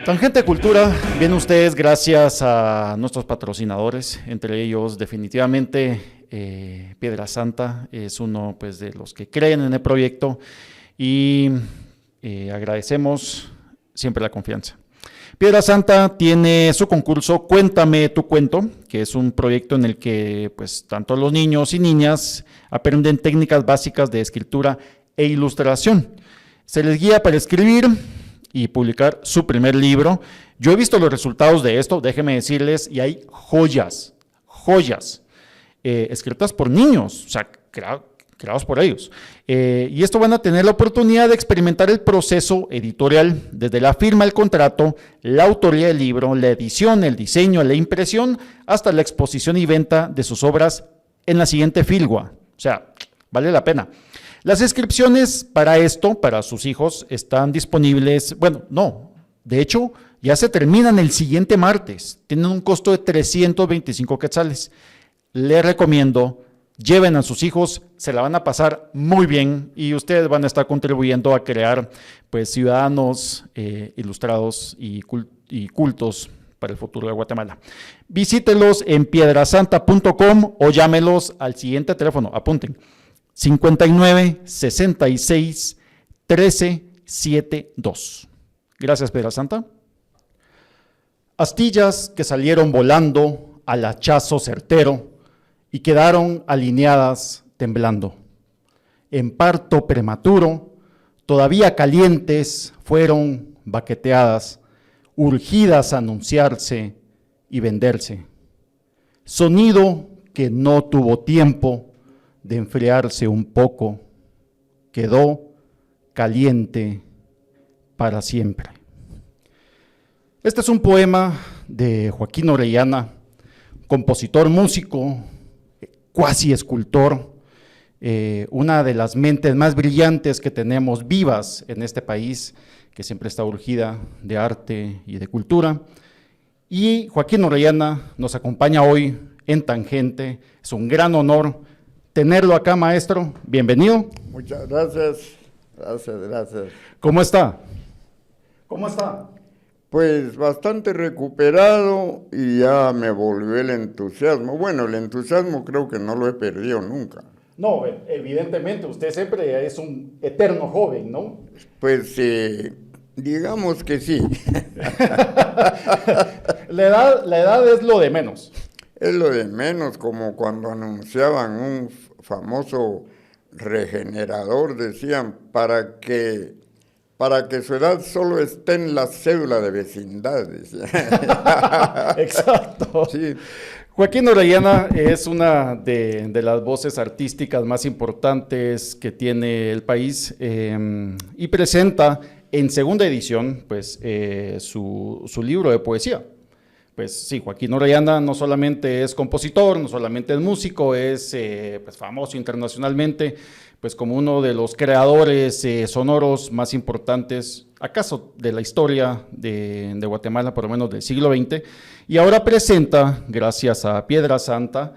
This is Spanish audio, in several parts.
Tangente Cultura, bien ustedes gracias a nuestros patrocinadores, entre ellos definitivamente Piedra Santa es uno pues, de los que creen en el proyecto y agradecemos siempre la confianza. Piedra Santa tiene su concurso Cuéntame tu cuento, que es un proyecto en el que pues, tanto los niños y niñas aprenden técnicas básicas de escritura e ilustración. Se les guía para escribir y publicar su primer libro. Yo he visto los resultados de esto, déjenme decirles, y hay joyas, escritas por niños, o sea, creados por ellos. Y esto van a tener la oportunidad de experimentar el proceso editorial, desde la firma del contrato, la autoría del libro, la edición, el diseño, la impresión, hasta la exposición y venta de sus obras en la siguiente filgua. O sea, vale la pena. Las inscripciones para esto, para sus hijos, están disponibles, bueno, no, de hecho, ya se terminan el siguiente martes, tienen un costo de 325 quetzales. Les recomiendo, lleven a sus hijos, se la van a pasar muy bien y ustedes van a estar contribuyendo a crear pues, ciudadanos ilustrados y cultos para el futuro de Guatemala. Visítelos en piedrasanta.com o llámelos al siguiente teléfono, apunten, 59 66 13 72. Gracias, Piedra Santa. Astillas que salieron volando al hachazo certero y quedaron alineadas temblando. En parto prematuro, todavía calientes, fueron baqueteadas, urgidas a anunciarse y venderse. Sonido que no tuvo tiempo de enfriarse un poco, quedó caliente para siempre. Este es un poema de Joaquín Orellana, compositor, músico, cuasi escultor, una de las mentes más brillantes que tenemos vivas en este país, que siempre está urgida de arte y de cultura. Y Joaquín Orellana nos acompaña hoy en Tangente. Es un gran honor tenerlo acá, maestro. Bienvenido. Muchas gracias. Gracias. ¿Cómo está? ¿Cómo está? Pues bastante recuperado y ya me volvió el entusiasmo. Bueno, el entusiasmo creo que no lo he perdido nunca. No, evidentemente, usted siempre es un eterno joven, ¿no? Pues digamos que sí. La edad es lo de menos. Es lo de menos, como cuando anunciaban un famoso regenerador, decían, para que su edad solo esté en la cédula de vecindad, decían. Exacto. Sí. Joaquín Orellana es una de las voces artísticas más importantes que tiene el país y presenta en segunda edición pues, su libro de poesía. Pues sí, Joaquín Orellana no solamente es compositor, no solamente es músico, es pues, famoso internacionalmente, pues como uno de los creadores sonoros más importantes, acaso de la historia de Guatemala, por lo menos del siglo XX, y ahora presenta, gracias a Piedra Santa,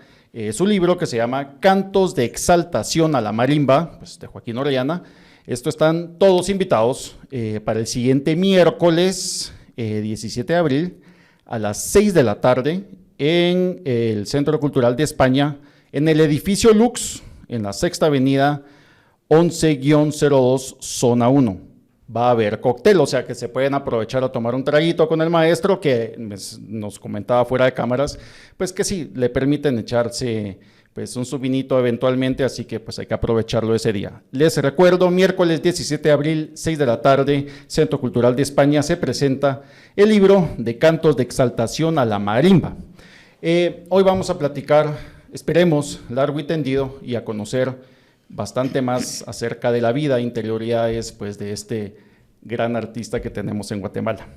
su libro que se llama Cantos de Exaltación a la Marimba, pues, de Joaquín Orellana. Esto están todos invitados para el siguiente miércoles 17 de abril, a las 6 de la tarde en el Centro Cultural de España, en el edificio Lux, en la Sexta Avenida 11-02, Zona 1. Va a haber cóctel, o sea que se pueden aprovechar a tomar un traguito con el maestro, que nos comentaba fuera de cámaras, pues que sí, le permiten echarse pues un subvinito eventualmente, así que pues hay que aprovecharlo ese día. Les recuerdo, miércoles 17 de abril, 6 de la tarde, Centro Cultural de España, se presenta el libro de Cantos de Exaltación a la Marimba. Hoy vamos a platicar, esperemos, largo y tendido, y a conocer bastante más acerca de la vida, interioridades pues, de este gran artista que tenemos en Guatemala.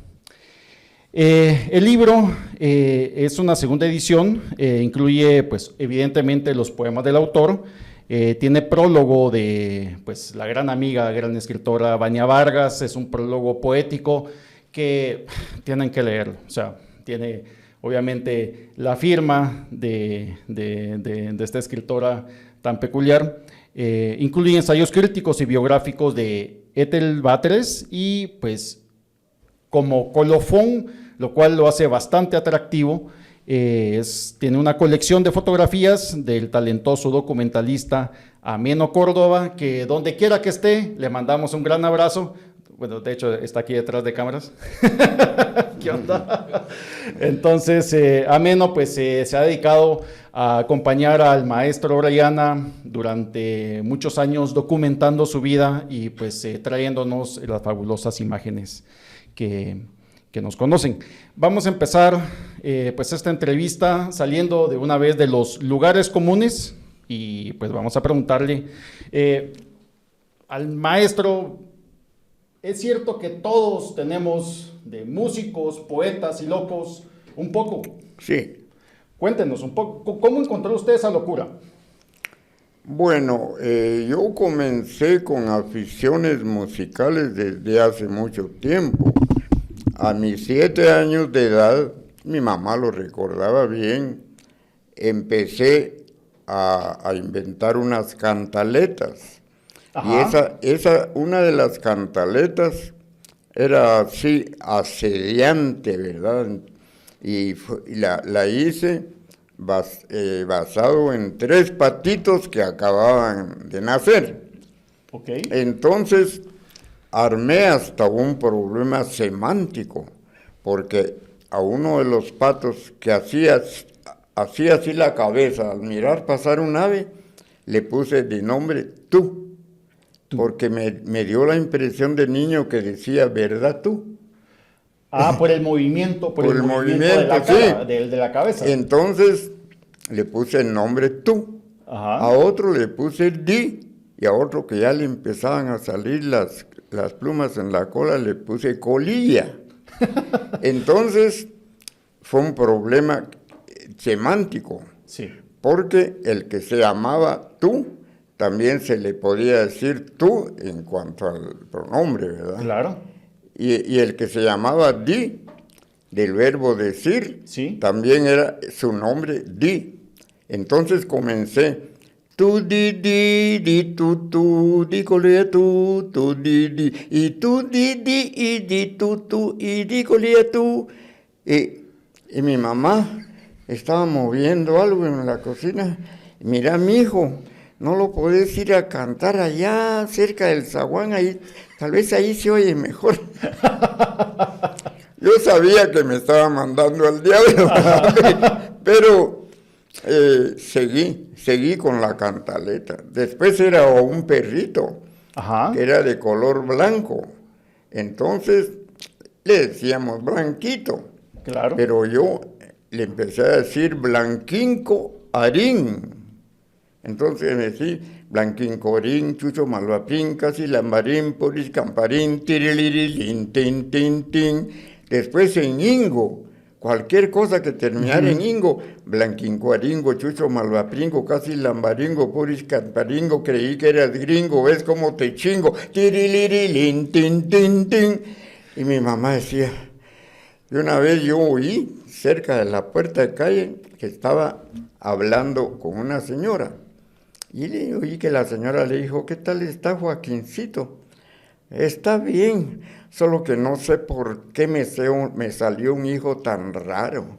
El libro es una segunda edición, incluye pues evidentemente los poemas del autor, tiene prólogo de pues la gran amiga, gran escritora Vania Vargas, es un prólogo poético que tienen que leerlo, o sea, tiene obviamente la firma de esta escritora tan peculiar. Incluye ensayos críticos y biográficos de Ethel Batres y pues como colofón, lo cual lo hace bastante atractivo, tiene una colección de fotografías del talentoso documentalista Ameno Córdoba, que donde quiera que esté, le mandamos un gran abrazo. Bueno, de hecho, está aquí detrás de cámaras. ¿Qué onda? Entonces, Ameno pues se ha dedicado a acompañar al maestro Orellana durante muchos años documentando su vida y pues trayéndonos las fabulosas imágenes que nos conocen. Vamos a empezar pues esta entrevista saliendo de una vez de los lugares comunes y pues vamos a preguntarle al maestro. Es cierto que todos tenemos de músicos, poetas y locos un poco. Sí. Cuéntenos un poco, ¿cómo encontró usted esa locura? Bueno, yo comencé con aficiones musicales desde hace mucho tiempo. A mis 7 años de edad, mi mamá lo recordaba bien, empecé a inventar unas cantaletas. Ajá. Y una de las cantaletas era así asediante, ¿verdad? Y la hice basado en 3 patitos que acababan de nacer. Okay. Entonces, armé hasta un problema semántico, porque a uno de los patos que hacía así la cabeza al mirar pasar un ave, le puse de nombre tú. Porque me dio la impresión de niño que decía, ¿verdad tú? Por el movimiento, por el movimiento de la cara, sí. de la cabeza. Entonces le puse el nombre tú. Ajá. A otro le puse di, y a otro que ya le empezaban a salir las plumas en la cola, le puse colilla. Entonces fue un problema semántico. Sí. Porque el que se llamaba tú, también se le podía decir tú en cuanto al pronombre, ¿verdad? Claro. Y el que se llamaba di, del verbo decir, sí. También era su nombre di. Entonces comencé, tú di, tú, di, colía tú, di, y tú di, y di, tú, y di, colía tú. Y mi mamá estaba moviendo algo en la cocina. Mira, mijo, no lo podés ir a cantar allá cerca del zaguán, ahí, tal vez ahí se oye mejor. Yo sabía que me estaba mandando al diablo, pero seguí con la cantaleta. Después era un perrito, Ajá. que era de color blanco. Entonces le decíamos Blanquito. Claro. Pero yo le empecé a decir Blanquinco Arín. Entonces me decía Blanquín Corín, Chucho Malvapín, Casi Lambarín, Poris Camparín, Tirilililín, Tin, Tin, Tin. Después en Ingo, cualquier cosa que terminara en Ingo, Blanquín Coaringo, Chucho Malvapringo, Casi Lambaringo, Poris Camparingo, creí que eras gringo, ves cómo te chingo, Tirilililín, Tin, Tin, Tin. Y mi mamá decía, y una vez yo oí cerca de la puerta de calle que estaba hablando con una señora. Y le oí que la señora le dijo, ¿qué tal está Joaquincito? Está bien, solo que no sé por qué me salió un hijo tan raro.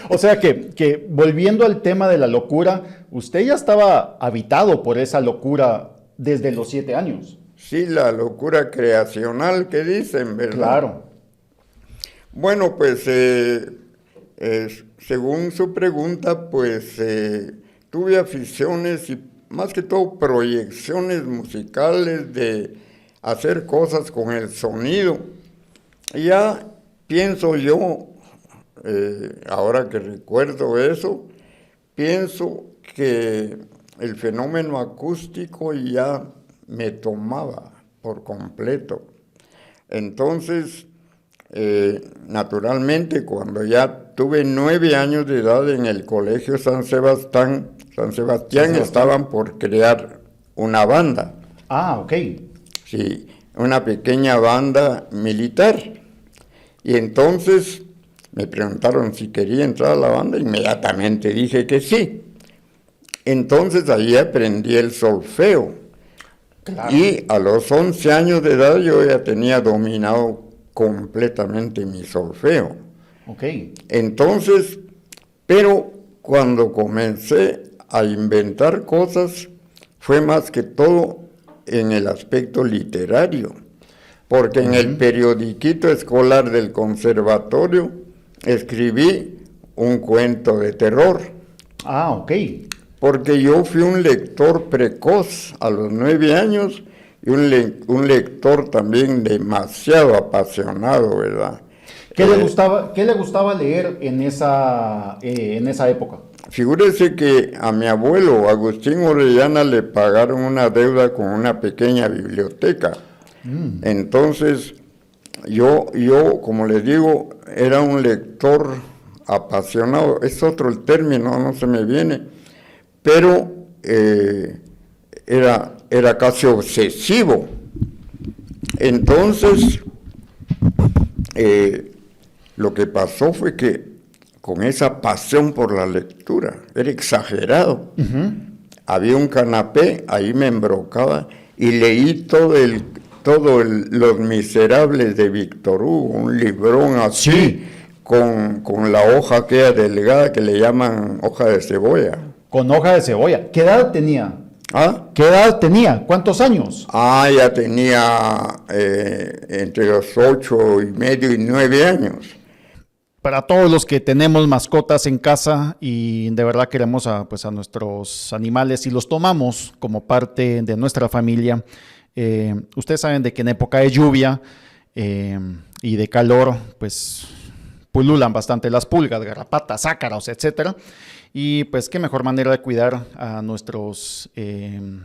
O sea que volviendo al tema de la locura, usted ya estaba habitado por esa locura desde los 7 años. Sí, la locura creacional que dicen, ¿verdad? Claro. Bueno, pues según su pregunta, pues tuve aficiones y más que todo proyecciones musicales de hacer cosas con el sonido. Y ya pienso yo, ahora que recuerdo eso, pienso que el fenómeno acústico ya me tomaba por completo. Entonces, naturalmente, cuando ya tuve 9 años de edad en el Colegio San Sebastián, estaban por crear una banda. Ah, ok. Sí, una pequeña banda militar. Y entonces me preguntaron si quería entrar a la banda, inmediatamente dije que sí. Entonces ahí aprendí el solfeo. Claro. Y a los 11 años de edad yo ya tenía dominado completamente mi solfeo. Ok. Entonces, pero cuando comencé a inventar cosas, fue más que todo en el aspecto literario, porque en el periodiquito escolar del conservatorio escribí un cuento de terror, Ah, ok. porque yo fui un lector precoz a los 9 años y un lector también demasiado apasionado, ¿verdad? ¿Qué le gustaba leer en esa época? Figúrese que a mi abuelo, Agustín Orellana, le pagaron una deuda con una pequeña biblioteca. Entonces, yo, como les digo, era un lector apasionado. Es otro el término, no se me viene, pero era casi obsesivo. Entonces, lo que pasó fue que con esa pasión por la lectura, era exagerado. Había un canapé, ahí me embrocaba y leí Los Miserables de Víctor Hugo, un librón así, Sí. con la hoja aquella delgada que le llaman hoja de cebolla. Con hoja de cebolla. ¿Qué edad tenía? ¿Ah? ¿Qué edad tenía? ¿Cuántos años? Ya tenía entre los 8 y medio y 9 años. Para todos los que tenemos mascotas en casa y de verdad queremos a nuestros animales y los tomamos como parte de nuestra familia, ustedes saben de que en época de lluvia y de calor, pues pululan bastante las pulgas, garrapatas, ácaros, etcétera. Y pues qué mejor manera de cuidar a nuestros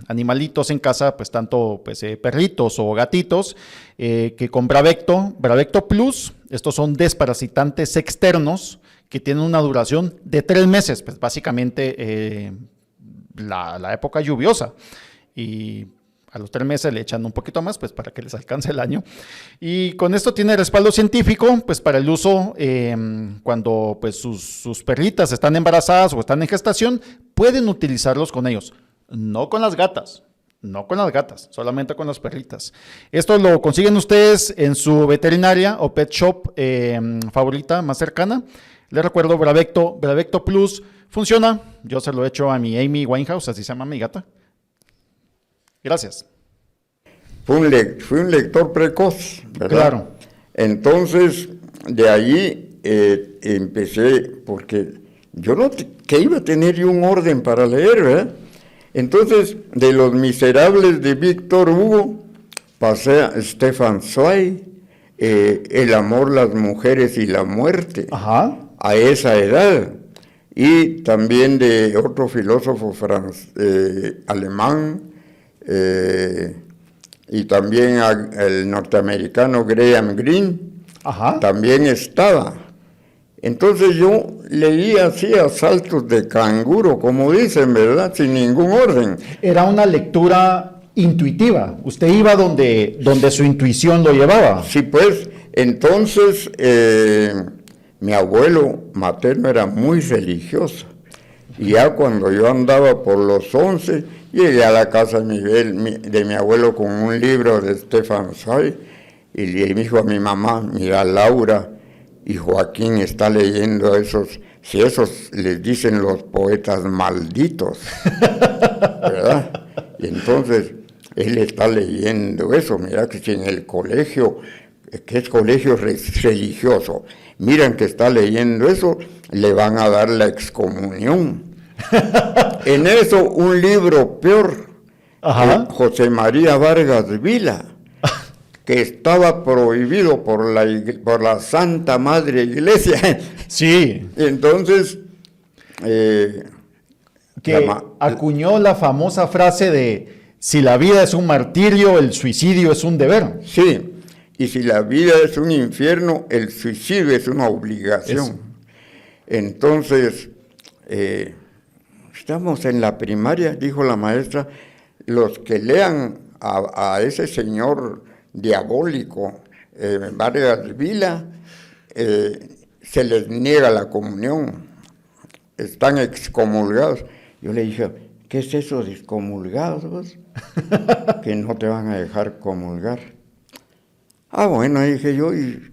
animalitos en casa, pues tanto perritos o gatitos, que con Bravecto Plus. Estos son desparasitantes externos que tienen una duración de 3 meses, pues básicamente la época lluviosa. Y a los 3 meses le echan un poquito más, pues para que les alcance el año. Y con esto tiene respaldo científico, pues para el uso cuando pues sus perritas están embarazadas o están en gestación, pueden utilizarlos con ellos, no con las gatas. No con las gatas, solamente con las perritas. Esto lo consiguen ustedes en su veterinaria o pet shop favorita más cercana. Les recuerdo, Bravecto Plus funciona. Yo se lo he hecho a mi Amy Winehouse, así se llama mi gata. Gracias. Fui un lector precoz, ¿verdad? Claro. Entonces, de ahí empecé, porque yo que iba a tener yo un orden para leer, ¿verdad? Entonces, de Los Miserables de Víctor Hugo, pasé a Stefan Zweig, El amor, las mujeres y la muerte, Ajá. a esa edad. Y también de otro filósofo alemán, y también el norteamericano Graham Greene, Ajá. también estaba. Entonces yo leía así a saltos de canguro, como dicen, ¿verdad? Sin ningún orden. Era una lectura intuitiva. Usted iba donde su intuición lo llevaba. Sí, pues, entonces mi abuelo materno era muy religioso. Y ya cuando yo andaba por los 11, llegué a la casa de mi abuelo con un libro de Stefan Zweig y le dijo a mi mamá, mira, Laura y Joaquín está leyendo si esos les dicen los poetas malditos, ¿verdad? Y entonces él está leyendo eso, mira que si en el colegio, que es colegio religioso, miran que está leyendo eso, le van a dar la excomunión. En eso un libro peor, José María Vargas Vila, que estaba prohibido por la Santa Madre Iglesia. Sí. Entonces, que acuñó la famosa frase de si la vida es un martirio, el suicidio es un deber. Sí, y si la vida es un infierno, el suicidio es una obligación. Eso. Entonces, estamos en la primaria, dijo la maestra, los que lean a ese señor diabólico, Vargas Vila, se les niega la comunión, están excomulgados. Yo le dije, ¿qué es eso de excomulgados vos? Que no te van a dejar comulgar. Ah, bueno, dije yo, y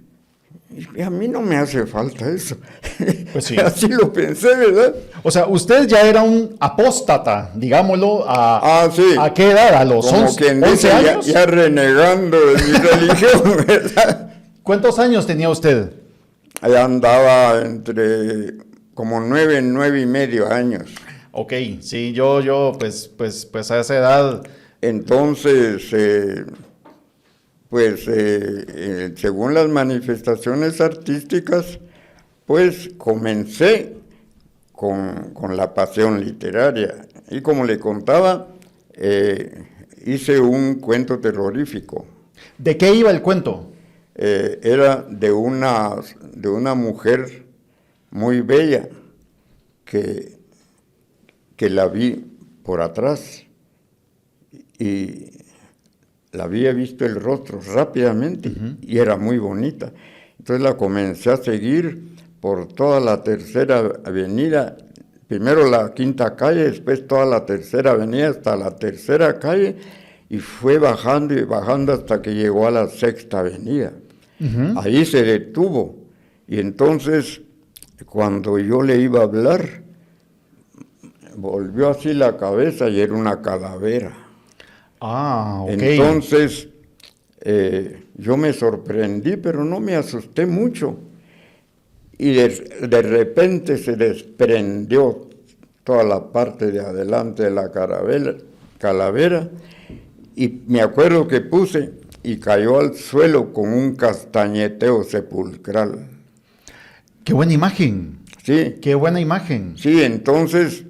a mí no me hace falta eso. Pues sí. Así lo pensé, ¿verdad? O sea, usted ya era un apóstata, digámoslo, Sí. ¿a qué edad? ¿A los Como 11, quien 11 dice, años? ya renegando de mi religión, ¿verdad? ¿Cuántos años tenía usted? Allá andaba entre como 9 y medio años. Ok, sí, pues a esa edad. Entonces, según las manifestaciones artísticas, pues comencé con la pasión literaria. Y como le contaba, hice un cuento terrorífico. ¿De qué iba el cuento? Era de una mujer muy bella que la vi por atrás y la había visto el rostro rápidamente y era muy bonita. Entonces la comencé a seguir por toda la Tercera Avenida, primero la Quinta Calle, después toda la Tercera Avenida hasta la Tercera Calle, y fue bajando y bajando hasta que llegó a la Sexta Avenida. Ahí se detuvo, y entonces cuando yo le iba a hablar, volvió así la cabeza y era una calavera. Ah, ok. Entonces, yo me sorprendí, pero no me asusté mucho. Y de repente se desprendió toda la parte de adelante de la calavera, y me acuerdo que puse y cayó al suelo con un castañeteo sepulcral. Qué buena imagen. Sí, Qué buena imagen. sí, entonces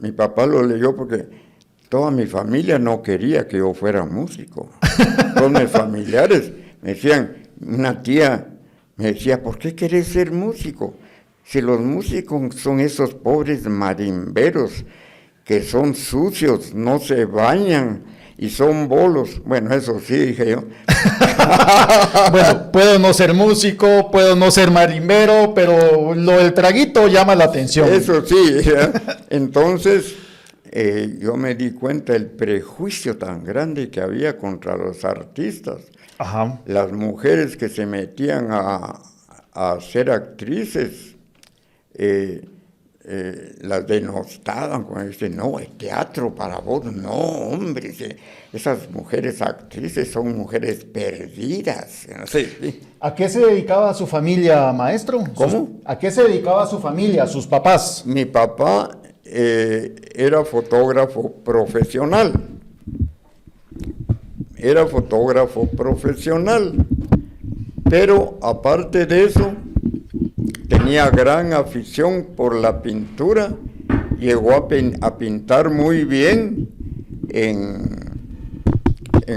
mi papá lo leyó porque toda mi familia no quería que yo fuera músico. Todos mis familiares me decían, una tía me decía, ¿por qué querés ser músico? Si los músicos son esos pobres marimberos que son sucios, no se bañan y son bolos. Bueno, eso sí, dije yo. Bueno, puedo no ser músico, puedo no ser marimbero, pero lo del traguito llama la atención. Eso sí, entonces yo me di cuenta del prejuicio tan grande que había contra los artistas. Ajá. Las mujeres que se metían a ser actrices, las denostaban, cuando dicen, no, el teatro para vos, no, hombre, esas mujeres actrices son mujeres perdidas. No sé, ¿sí? ¿A qué se dedicaba su familia, maestro? ¿Cómo? ¿A qué se dedicaba su familia, sus papás? Mi papá era fotógrafo profesional. Pero aparte de eso, tenía gran afición por la pintura, llegó a pintar muy bien en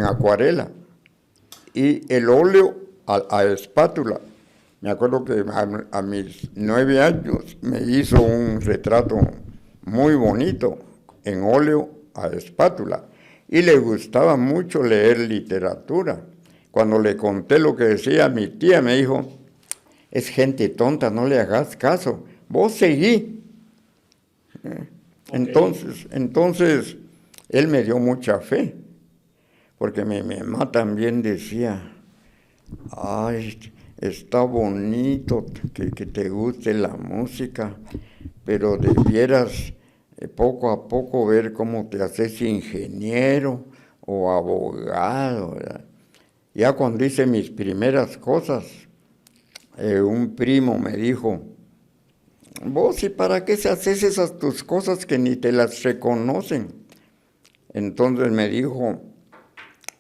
acuarela y el óleo a espátula. Me acuerdo que a mis 9 años me hizo un retrato muy bonito en óleo a espátula y le gustaba mucho leer literatura. Cuando le conté lo que decía mi tía, me dijo, es gente tonta, no le hagas caso, vos seguí. Entonces, él me dio mucha fe, porque mi mamá también decía, ay, está bonito que te guste la música, pero debieras poco a poco ver cómo te haces ingeniero o abogado, ¿verdad? Ya cuando hice mis primeras cosas, un primo me dijo, vos, ¿y para qué se haces esas tus cosas que ni te las reconocen? Entonces me dijo,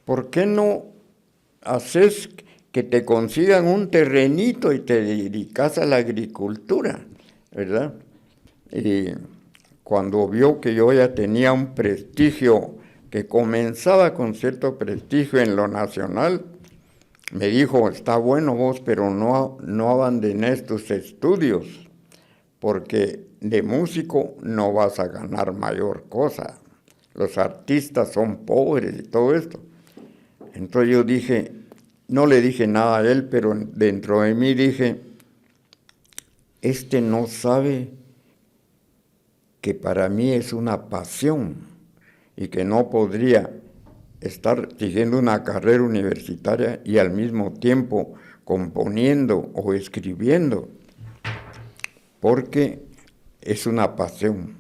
¿por qué no haces que te consigan un terrenito y te dedicas a la agricultura? ¿Verdad? Y cuando vio que yo ya tenía un prestigio, que comenzaba con cierto prestigio en lo nacional, me dijo, está bueno vos, pero no abandones tus estudios, porque de músico no vas a ganar mayor cosa. Los artistas son pobres y todo esto. Entonces yo dije, no le dije nada a él, pero dentro de mí dije, este no sabe que para mí es una pasión y que no podría estar siguiendo una carrera universitaria y al mismo tiempo componiendo o escribiendo, porque es una pasión.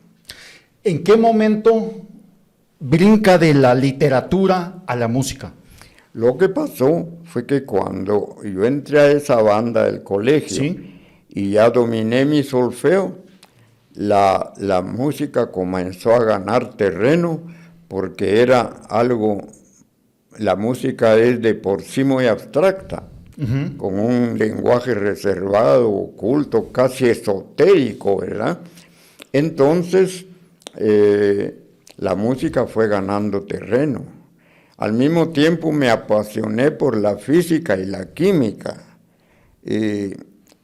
¿En qué momento brinca de la literatura a la música? Lo que pasó fue que cuando yo entré a esa banda del colegio, ¿Sí? y ya dominé mi solfeo, la música comenzó a ganar terreno porque era algo, la música es de por sí muy abstracta, con un lenguaje reservado, oculto, casi esotérico, ¿verdad? Entonces, la música fue ganando terreno. Al mismo tiempo me apasioné por la física y la química. Y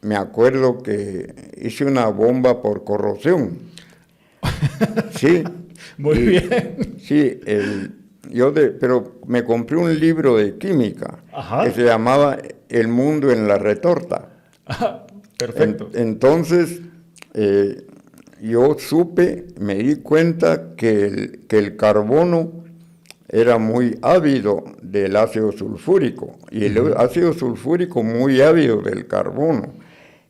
me acuerdo que hice una bomba por corrosión. Sí. Muy bien. Sí, pero me compré un libro de química. Ajá. Que se llamaba El mundo en la retorta. Perfecto. Entonces, yo me di cuenta que el carbono era muy ávido del ácido sulfúrico y el ácido sulfúrico muy ávido del carbono.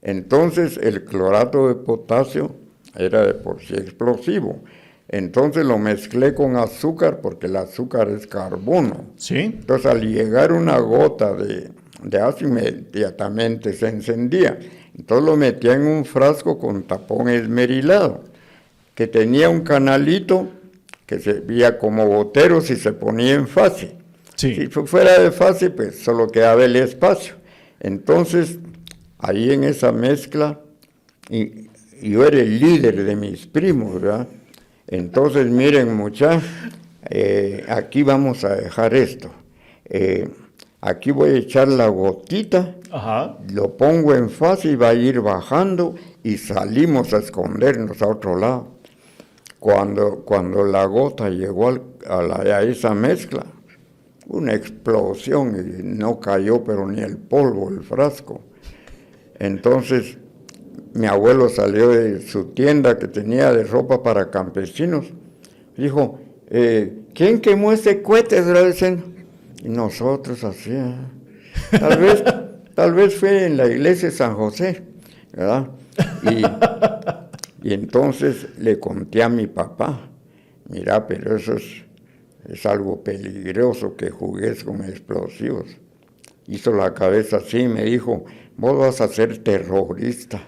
Entonces, el clorato de potasio era de por sí explosivo. Entonces lo mezclé con azúcar porque el azúcar es carbono. ¿Sí? Entonces, al llegar una gota de ácido, inmediatamente se encendía. Entonces lo metía en un frasco con tapón esmerilado, que tenía un canalito que se veía como gotero si se ponía en fase. Sí. Si fuera de fase, pues solo quedaba el espacio. Entonces, ahí en esa mezcla, y yo era el líder de mis primos, ¿verdad? Entonces, miren, muchachos, aquí vamos a dejar esto. Aquí voy a echar la gotita, Ajá. lo pongo en fase y va a ir bajando y salimos a escondernos a otro lado. Cuando la gota llegó a esa mezcla, una explosión y no cayó pero ni el polvo, el frasco. Entonces mi abuelo salió de su tienda que tenía de ropa para campesinos. Dijo, ¿quién quemó ese cohete? Y nosotros así. Tal vez fue en la iglesia de San José, ¿verdad? Y entonces le conté a mi papá, mira, pero eso es algo peligroso que jugues con explosivos. Hizo la cabeza así y me dijo, vos vas a ser terrorista.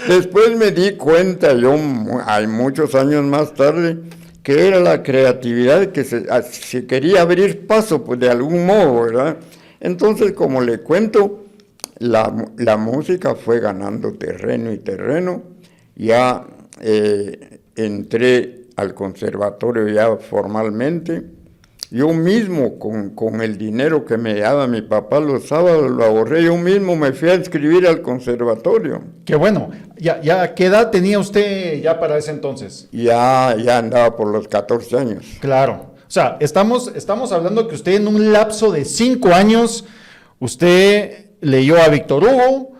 Después me di cuenta, hay muchos años más tarde, que era la creatividad que se quería abrir paso, pues de algún modo, ¿verdad? Entonces, como le cuento, la música fue ganando terreno y terreno. Ya entré al conservatorio ya formalmente. Yo mismo, con el dinero que me daba mi papá los sábados, lo ahorré. Yo mismo me fui a inscribir al conservatorio. Qué bueno. ¿Qué edad tenía usted ya para ese entonces? Ya andaba por los 14 años. Claro. O sea, estamos hablando que usted en un lapso de 5 años, usted leyó a Víctor Hugo,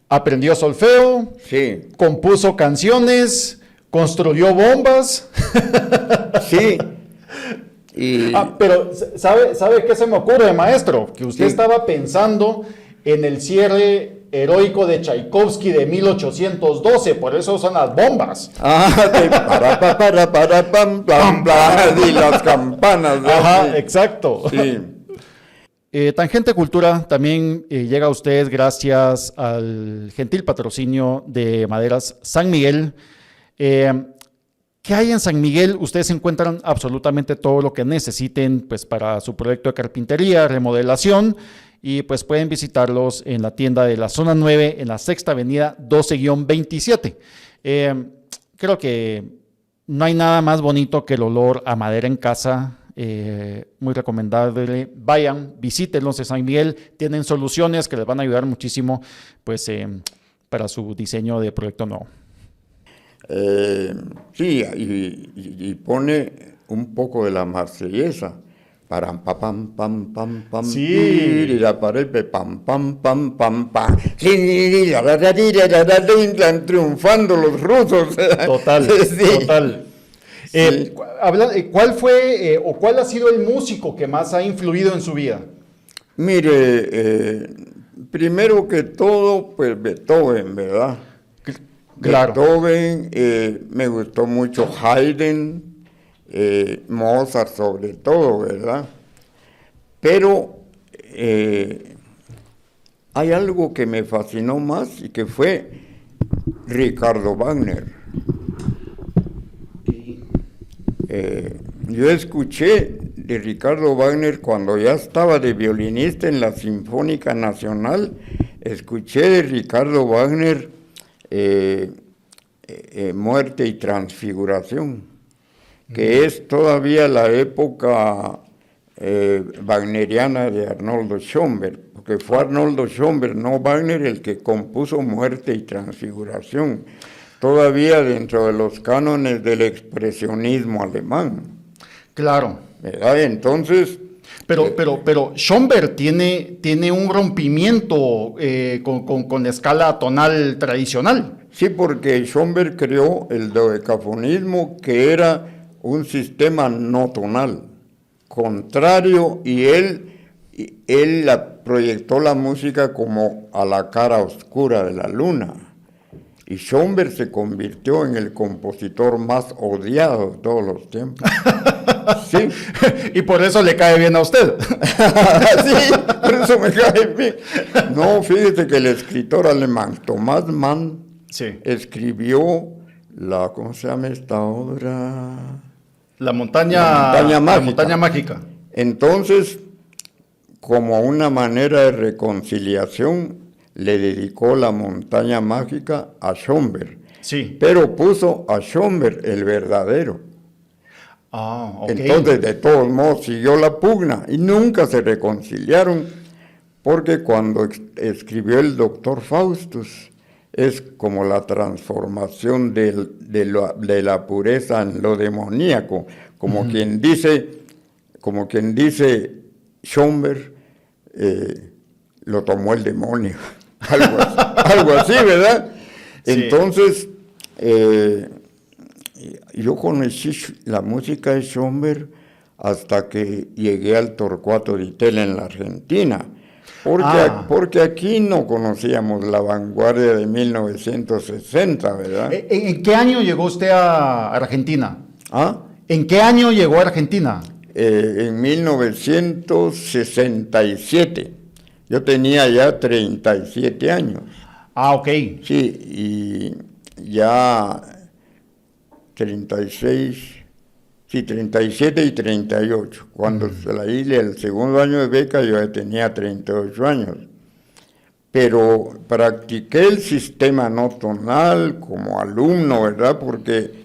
aprendió solfeo, Sí. compuso canciones, construyó bombas. Sí. Pero ¿sabe qué se me ocurre, maestro? Que usted Sí. estaba pensando en el cierre heroico de Tchaikovsky de 1812, por eso son las bombas. Para, pam, pam, pam, y las campanas. ¿no? Ajá, Sí. exacto. Sí. Tangente Cultura también llega a ustedes gracias al gentil patrocinio de Maderas San Miguel. ¿Qué hay en San Miguel? Ustedes encuentran absolutamente todo lo que necesiten pues, para su proyecto de carpintería, remodelación, y pues pueden visitarlos en la tienda de la Zona 9 en la Sexta Avenida 12-27. Creo que no hay nada más bonito que el olor a madera en casa. Muy recomendable. Vayan, visítenlos en San Miguel. Tienen soluciones que les van a ayudar muchísimo pues, para su diseño de proyecto nuevo. Sí, y pone un poco de la Marsellesa Param, pa, pam, pam, pam, pam, Sí. y la pared, pam, pam, pam, pam, pam. Triunfando los rusos. Total, Sí. total. Sí. ¿Cuál fue o cuál ha sido el músico que más ha influido en su vida? Mire, primero que todo, pues Beethoven, ¿verdad? Claro. Beethoven, me gustó mucho Haydn, Mozart sobre todo, ¿verdad? Pero hay algo que me fascinó más y que fue Ricardo Wagner. Yo escuché de Ricardo Wagner cuando ya estaba de violinista en la Sinfónica Nacional, escuché de Ricardo Wagner Muerte y Transfiguración, que es todavía la época wagneriana de Arnoldo Schoenberg, porque fue Arnoldo Schoenberg, no Wagner, el que compuso Muerte y Transfiguración, todavía dentro de los cánones del expresionismo alemán. Claro. ¿Verdad? Entonces... Pero Schoenberg tiene un rompimiento con la escala tonal tradicional. Sí, porque Schoenberg creó el dodecafonismo, que era un sistema no tonal, contrario, y él proyectó la música como a la cara oscura de la luna. Y Schoenberg se convirtió en el compositor más odiado de todos los tiempos. Sí. Y por eso le cae bien a usted. Sí, por eso me cae bien. No, fíjese que el escritor alemán Thomas Mann Sí. escribió ¿cómo se llama esta obra? La montaña Mágica. La montaña mágica. Entonces, como una manera de reconciliación, le dedicó la montaña mágica a Schoenberg. Sí. Pero puso a Schoenberg el verdadero. Ah, ok. Entonces, de todos modos, siguió la pugna y nunca se reconciliaron, porque cuando escribió el doctor Faustus, es como la transformación de la pureza en lo demoníaco, como quien dice Schoenberg, lo tomó el demonio, algo así, ¿verdad? Sí. Entonces, yo conocí la música de Schoenberg hasta que llegué al Torcuato Di Tella en la Argentina, porque aquí no conocíamos la vanguardia de 1960, ¿verdad? ¿En qué año llegó usted a Argentina? ¿Ah? ¿En qué año llegó a Argentina? En 1967. Yo tenía ya 37 años. Ah, ok. Sí, y ya 36, sí, 37 y 38. Cuando salí el segundo año de beca yo ya tenía 38 años. Pero practiqué el sistema no tonal como alumno, ¿verdad? Porque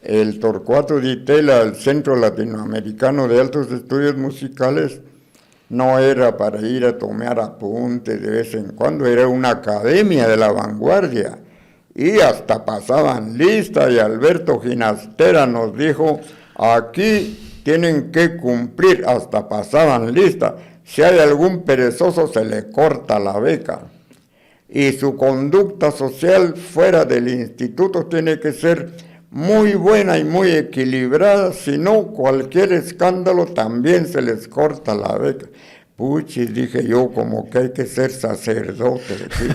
el Torcuato Di Tella, el Centro Latinoamericano de Altos Estudios Musicales, no era para ir a tomar apuntes de vez en cuando, era una academia de la vanguardia. Y hasta pasaban lista, y Alberto Ginastera nos dijo, aquí tienen que cumplir, hasta pasaban lista. Si hay algún perezoso se le corta la beca. Y su conducta social fuera del instituto tiene que ser muy buena y muy equilibrada, si no cualquier escándalo también se les corta la beca. Puchis, dije yo, como que hay que ser sacerdote, ¿sí?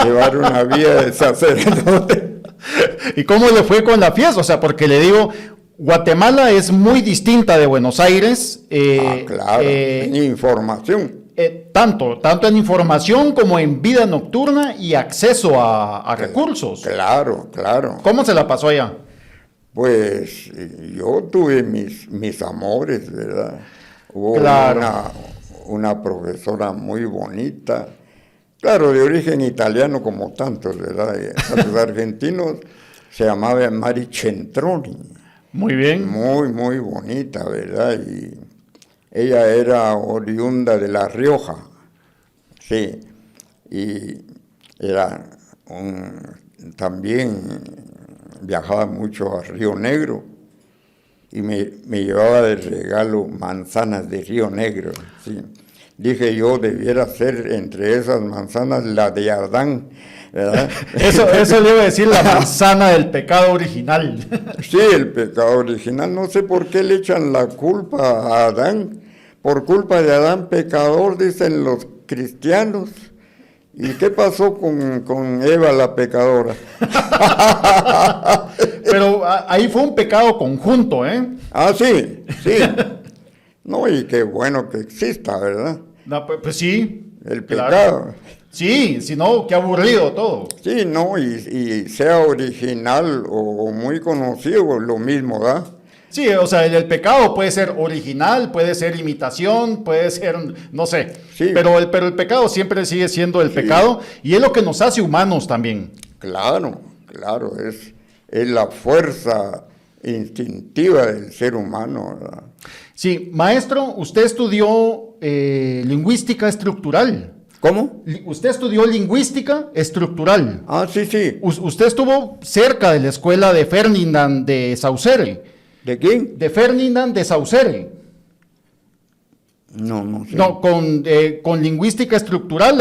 Llevar una vida de sacerdote. ¿Y cómo le fue con la fiesta? O sea, porque le digo, Guatemala es muy distinta de Buenos Aires. Claro, en información. Tanto en información como en vida nocturna y acceso a recursos. Claro. ¿Cómo se la pasó allá? Pues yo tuve mis amores, ¿verdad? Hubo una profesora muy bonita, claro, de origen italiano como tantos, ¿verdad? Los argentinos, se llamaba Mari Centroni. Muy bien. Muy, muy bonita, ¿verdad? Y ella era oriunda de La Rioja, sí, y era también viajaba mucho a Río Negro, y me llevaba de regalo manzanas de Río Negro. Sí. Dije yo, debiera ser entre esas manzanas la de Adán, ¿verdad? Eso le iba a decir, la manzana del pecado original. Sí, el pecado original. No sé por qué le echan la culpa a Adán. Por culpa de Adán pecador, dicen los cristianos. ¿Y qué pasó con Eva la pecadora? Pero ahí fue un pecado conjunto, ¿eh? Ah, sí, sí. No, y qué bueno que exista, ¿verdad? No, pues sí. El claro. pecado. Sí, si no, qué aburrido todo. Sí, no, y sea original o muy conocido, lo mismo, ¿verdad? Sí, o sea, el pecado puede ser original, puede ser imitación, puede ser, no sé, Sí. pero el pecado siempre sigue siendo el pecado y es lo que nos hace humanos también. Claro, claro, es la fuerza instintiva del ser humano, ¿verdad? Sí, maestro, usted estudió lingüística estructural. ¿Cómo? Usted estudió lingüística estructural. Ah, sí, sí. Usted estuvo cerca de la escuela de Ferdinand de Saussure. ¿De quién? De Ferdinand de Saussure. No sé. No, con lingüística estructural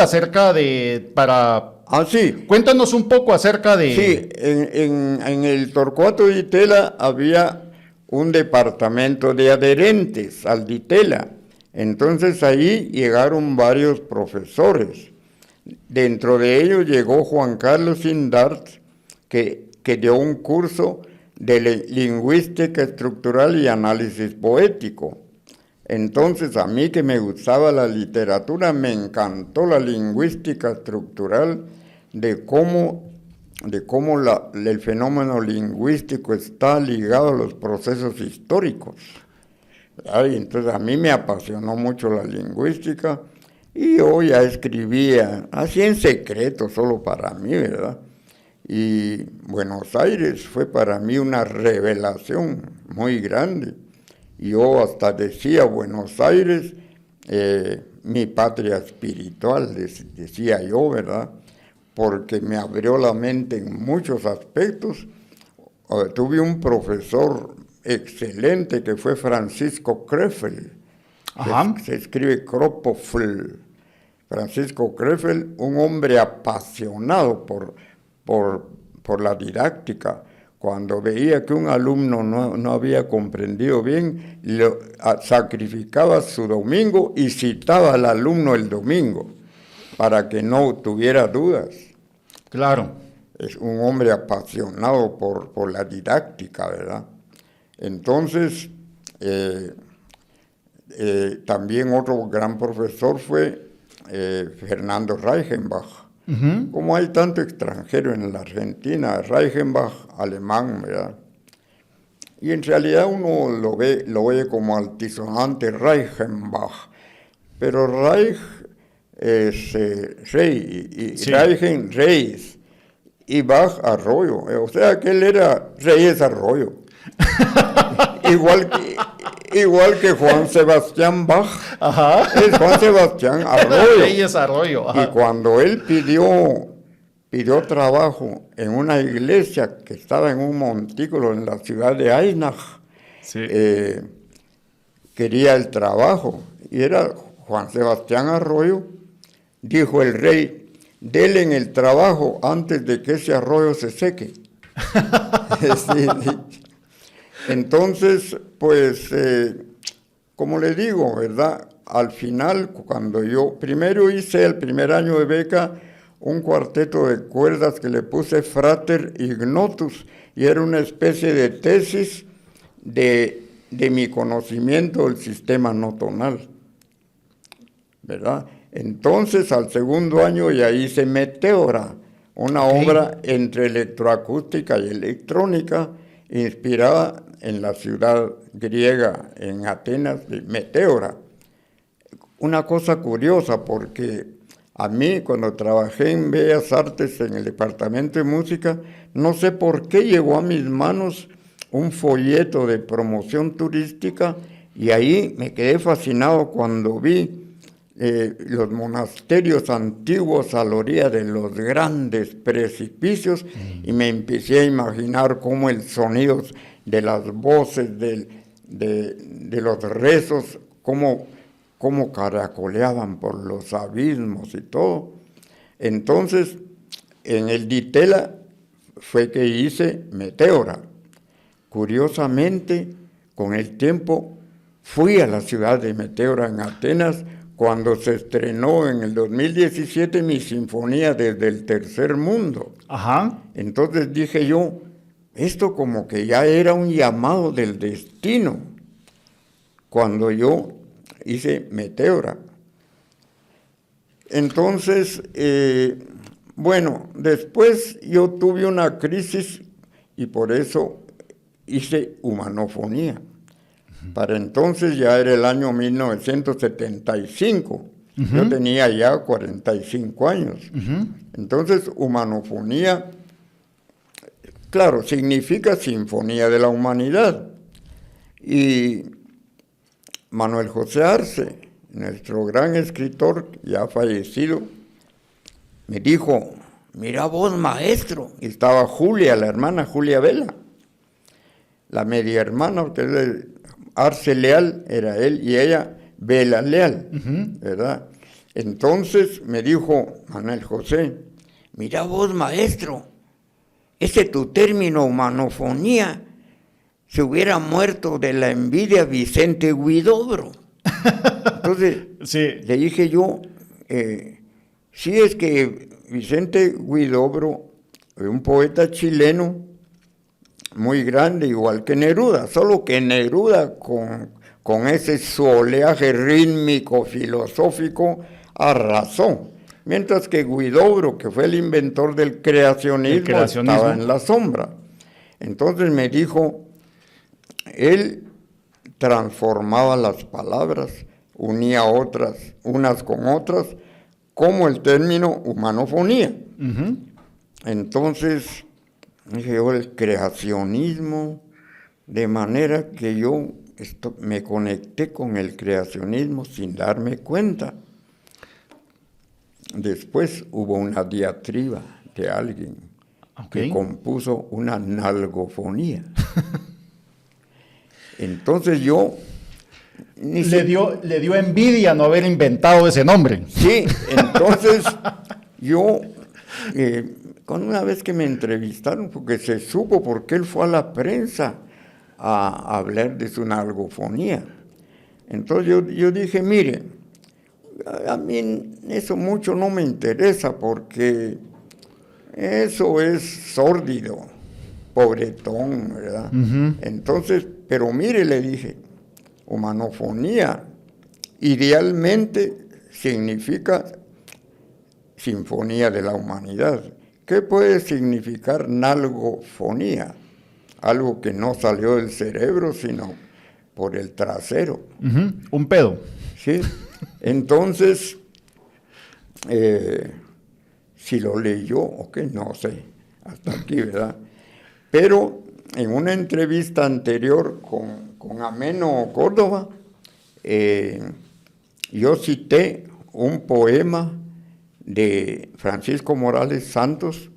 Ah, sí. Cuéntanos un poco acerca de... Sí, en el Torcuato de Itela había un departamento de adherentes al Ditela. Entonces ahí llegaron varios profesores. Dentro de ellos llegó Juan Carlos Indart, que dio un curso de lingüística estructural y análisis poético. Entonces a mí, que me gustaba la literatura, me encantó la lingüística estructural, de cómo el fenómeno lingüístico está ligado a los procesos históricos. Y entonces a mí me apasionó mucho la lingüística y yo ya escribía, así en secreto, solo para mí, ¿verdad? Y Buenos Aires fue para mí una revelación muy grande. Yo hasta decía Buenos Aires, mi patria espiritual, decía yo, ¿verdad? Porque me abrió la mente en muchos aspectos. Tuve un profesor excelente que fue Francisco Krefel. Ajá. Se escribe Kropofl. Francisco Krefel, un hombre apasionado por la didáctica. Cuando veía que un alumno no había comprendido bien, sacrificaba su domingo y citaba al alumno el domingo para que no tuviera dudas. Claro. Es un hombre apasionado por la didáctica, ¿verdad? Entonces, también otro gran profesor fue Fernando Reichenbach. Uh-huh. Como hay tanto extranjero en la Argentina, Reichenbach, alemán, ¿verdad? Y en realidad uno lo ve como altisonante Reichenbach, pero Reich es rey, y Sí. Reichen, reyes, y Bach, arroyo. O sea que él era Reyes Arroyo. igual que Juan Sebastián Bach. Ajá. Es Juan Sebastián Arroyo. Reyes Arroyo. Ajá. Y cuando él pidió trabajo en una iglesia que estaba en un montículo en la ciudad de Eisenach, Sí. quería el trabajo. Y era Juan Sebastián Arroyo. Dijo el rey, dele en el trabajo antes de que ese arroyo se seque. Sí. Entonces, pues, como le digo, ¿verdad? Al final, cuando primero hice el primer año de beca un cuarteto de cuerdas que le puse Frater Ignotus, y era una especie de tesis de mi conocimiento del sistema no tonal, ¿verdad? Entonces, al segundo año ya hice Meteora, una obra entre electroacústica y electrónica, inspirada en la ciudad griega, en Atenas, de Meteora. Una cosa curiosa, porque a mí, cuando trabajé en Bellas Artes, en el departamento de música, no sé por qué llegó a mis manos un folleto de promoción turística, y ahí me quedé fascinado cuando vi los monasterios antiguos a la orilla de los grandes precipicios, y me empecé a imaginar cómo el sonido de las voces de los rezos, cómo caracoleaban por los abismos y todo. Entonces, en el Ditela fue que hice Meteora. Curiosamente, con el tiempo, fui a la ciudad de Meteora en Atenas cuando se estrenó en el 2017 mi sinfonía desde el tercer mundo. Ajá. Entonces dije yo, esto como que ya era un llamado del destino, cuando yo hice Meteora. Entonces, bueno, después yo tuve una crisis y por eso hice Humanofonía. Para entonces ya era el año 1975. Yo tenía ya 45 años. Entonces, Humanofonía, claro, significa Sinfonía de la Humanidad. Y Manuel José Arce, nuestro gran escritor, ya fallecido, me dijo, mira vos, maestro. Y estaba Julia, la hermana Julia Vela, la media hermana, que es Arce Leal, era él, y ella, Vela Leal, ¿verdad? Entonces me dijo Manuel José, mira vos, maestro, ese tu término humanofonía, se hubiera muerto de la envidia Vicente Huidobro. Entonces, sí, le dije yo, sí, es que Vicente Huidobro, un poeta chileno muy grande, igual que Neruda, solo que Neruda con ese su oleaje rítmico, filosófico, arrasó. Mientras que Huidobro, que fue el inventor del creacionismo, estaba en la sombra. Entonces me dijo, él transformaba las palabras, unía otras, unas con otras, como el término humanofonía. Entonces, dije yo, el creacionismo, de manera que yo me conecté con el creacionismo sin darme cuenta. Después hubo una diatriba de alguien que compuso una nalgofonía. Entonces yo... Le dio envidia no haber inventado ese nombre. Sí, entonces yo, con una vez que me entrevistaron, porque se supo porque él fue a la prensa a hablar de su nalgofonía. Entonces yo dije, mire, a mí eso mucho no me interesa porque eso es sórdido, pobretón, ¿verdad? Entonces, pero mire, le dije, humanofonía idealmente significa sinfonía de la humanidad. ¿Qué puede significar nalgofonía? Algo que no salió del cerebro, sino por el trasero. Un pedo. Sí. Entonces, si lo leyó o qué, no sé, hasta aquí, ¿verdad? Pero en una entrevista anterior con Ameno Córdoba, yo cité un poema de Francisco Morales Santos,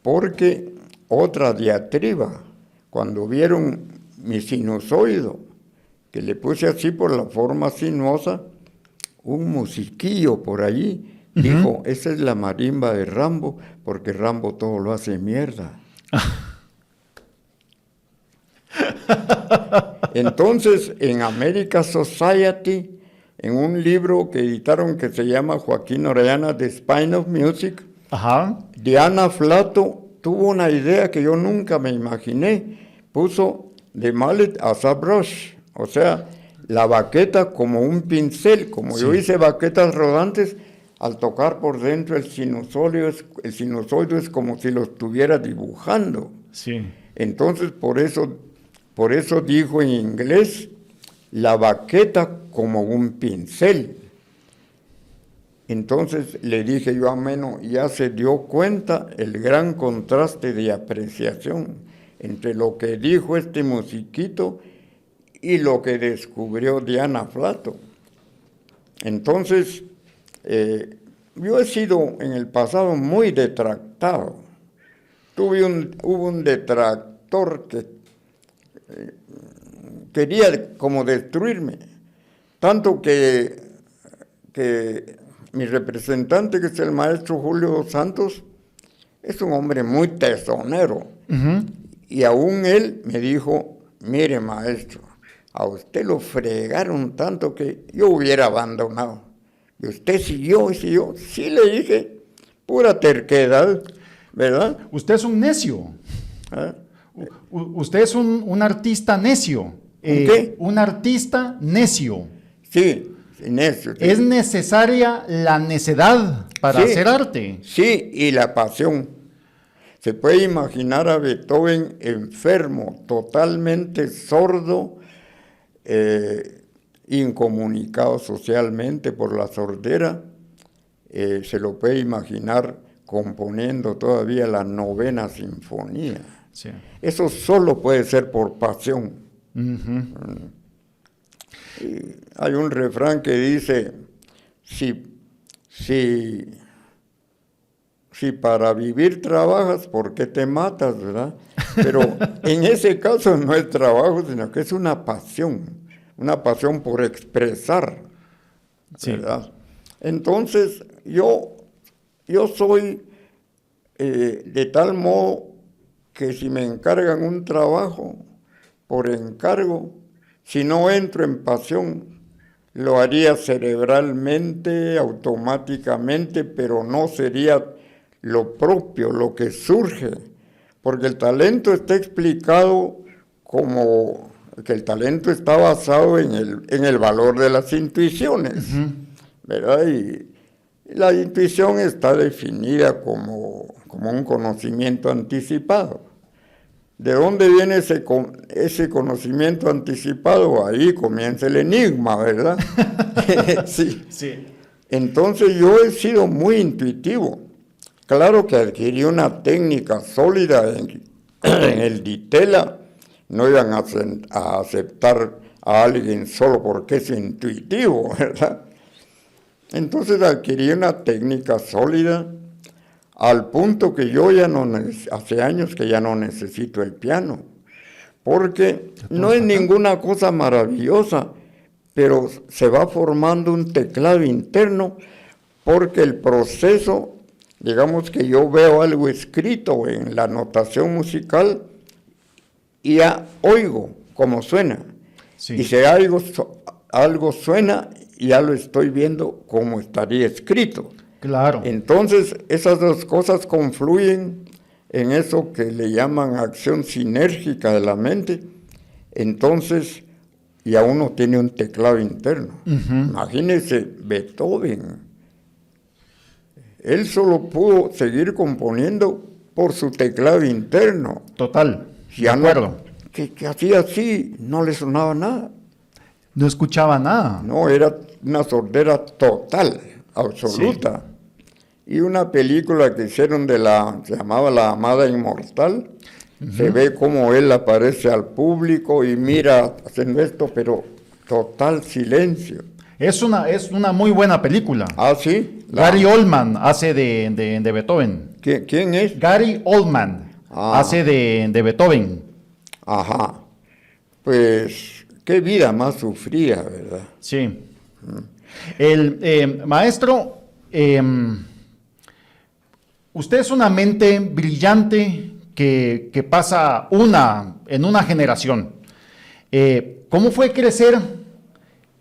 porque otra diatriba, cuando vieron mi sinusoide, que le puse así por la forma sinuosa, un musiquillo por allí, dijo, esa es la marimba de Rambo, porque Rambo todo lo hace mierda. Entonces, en American Society, en un libro que editaron que se llama Joaquín Orellana, The Spine of Music, Diana Flato tuvo una idea que yo nunca me imaginé. Puso The mallet as a brush, o sea, la baqueta como un pincel, como yo hice baquetas rodantes, al tocar por dentro el sinusoide es como si lo estuviera dibujando. Entonces, por eso dijo en inglés, la baqueta como un pincel. Entonces le dije yo a Meno, ya se dio cuenta el gran contraste de apreciación entre lo que dijo este musiquito y lo que descubrió Diana Flato. Entonces, yo he sido en el pasado muy detractado. Hubo un detractor quería como destruirme. Tanto que mi representante, que es el maestro Julio dos Santos, es un hombre muy tesonero. Ujú. Y aún él me dijo, mire maestro, a usted lo fregaron tanto que yo hubiera abandonado. Y usted siguió y siguió. Sí, le dije, pura terquedad, ¿verdad? Usted es un necio. ¿Ah? Usted es un artista necio. qué? Un artista necio. Sí, en eso. Sí. Es necesaria la necedad para Sí. hacer arte. Sí, y la pasión. Se puede imaginar a Beethoven enfermo, totalmente sordo, incomunicado socialmente por la sordera. Se lo puede imaginar componiendo todavía la 9ª sinfonía. Sí. Eso solo puede ser por pasión. Ujú. Y hay un refrán que dice, si para vivir trabajas, ¿por qué te matas, verdad? Pero en ese caso no es trabajo, sino que es una pasión por expresar, Sí. ¿verdad? Entonces, yo soy de tal modo que si me encargan un trabajo por encargo, si no entro en pasión, lo haría cerebralmente, automáticamente, pero no sería lo propio, lo que surge, porque el talento está explicado como que el talento está basado en el valor de las intuiciones, ¿verdad? Y la intuición está definida como un conocimiento anticipado. ¿De dónde viene ese conocimiento anticipado? Ahí comienza el enigma, ¿verdad? Sí. Sí. Entonces yo he sido muy intuitivo. Claro que adquirí una técnica sólida en el Ditela. No iban a aceptar a alguien solo porque es intuitivo, ¿verdad? Entonces adquirí una técnica sólida al punto que yo ya hace años que ya no necesito el piano, porque no es ninguna cosa maravillosa, pero se va formando un teclado interno, porque el proceso, digamos que yo veo algo escrito en la notación musical y ya oigo cómo suena. Sí. Y si algo suena, ya lo estoy viendo como estaría escrito. Claro. Entonces, esas dos cosas confluyen en eso que le llaman acción sinérgica de la mente. Entonces, ya uno tiene un teclado interno. Imagínense Beethoven. Él solo pudo seguir componiendo por su teclado interno. Total. Ya de acuerdo. que hacía así, no le sonaba nada. No escuchaba nada. No, era una sordera total, absoluta. Sí. Y una película que hicieron se llamaba La Amada Inmortal, se ve cómo él aparece al público y mira haciendo esto, pero total silencio. Es una muy buena película. Ah, sí. Gary Oldman hace de Beethoven. ¿Quién es? Gary Oldman hace de Beethoven. Ajá. Pues qué vida más sufrida, ¿verdad? Sí. El maestro, usted es una mente brillante que pasa en una generación. ¿Cómo fue crecer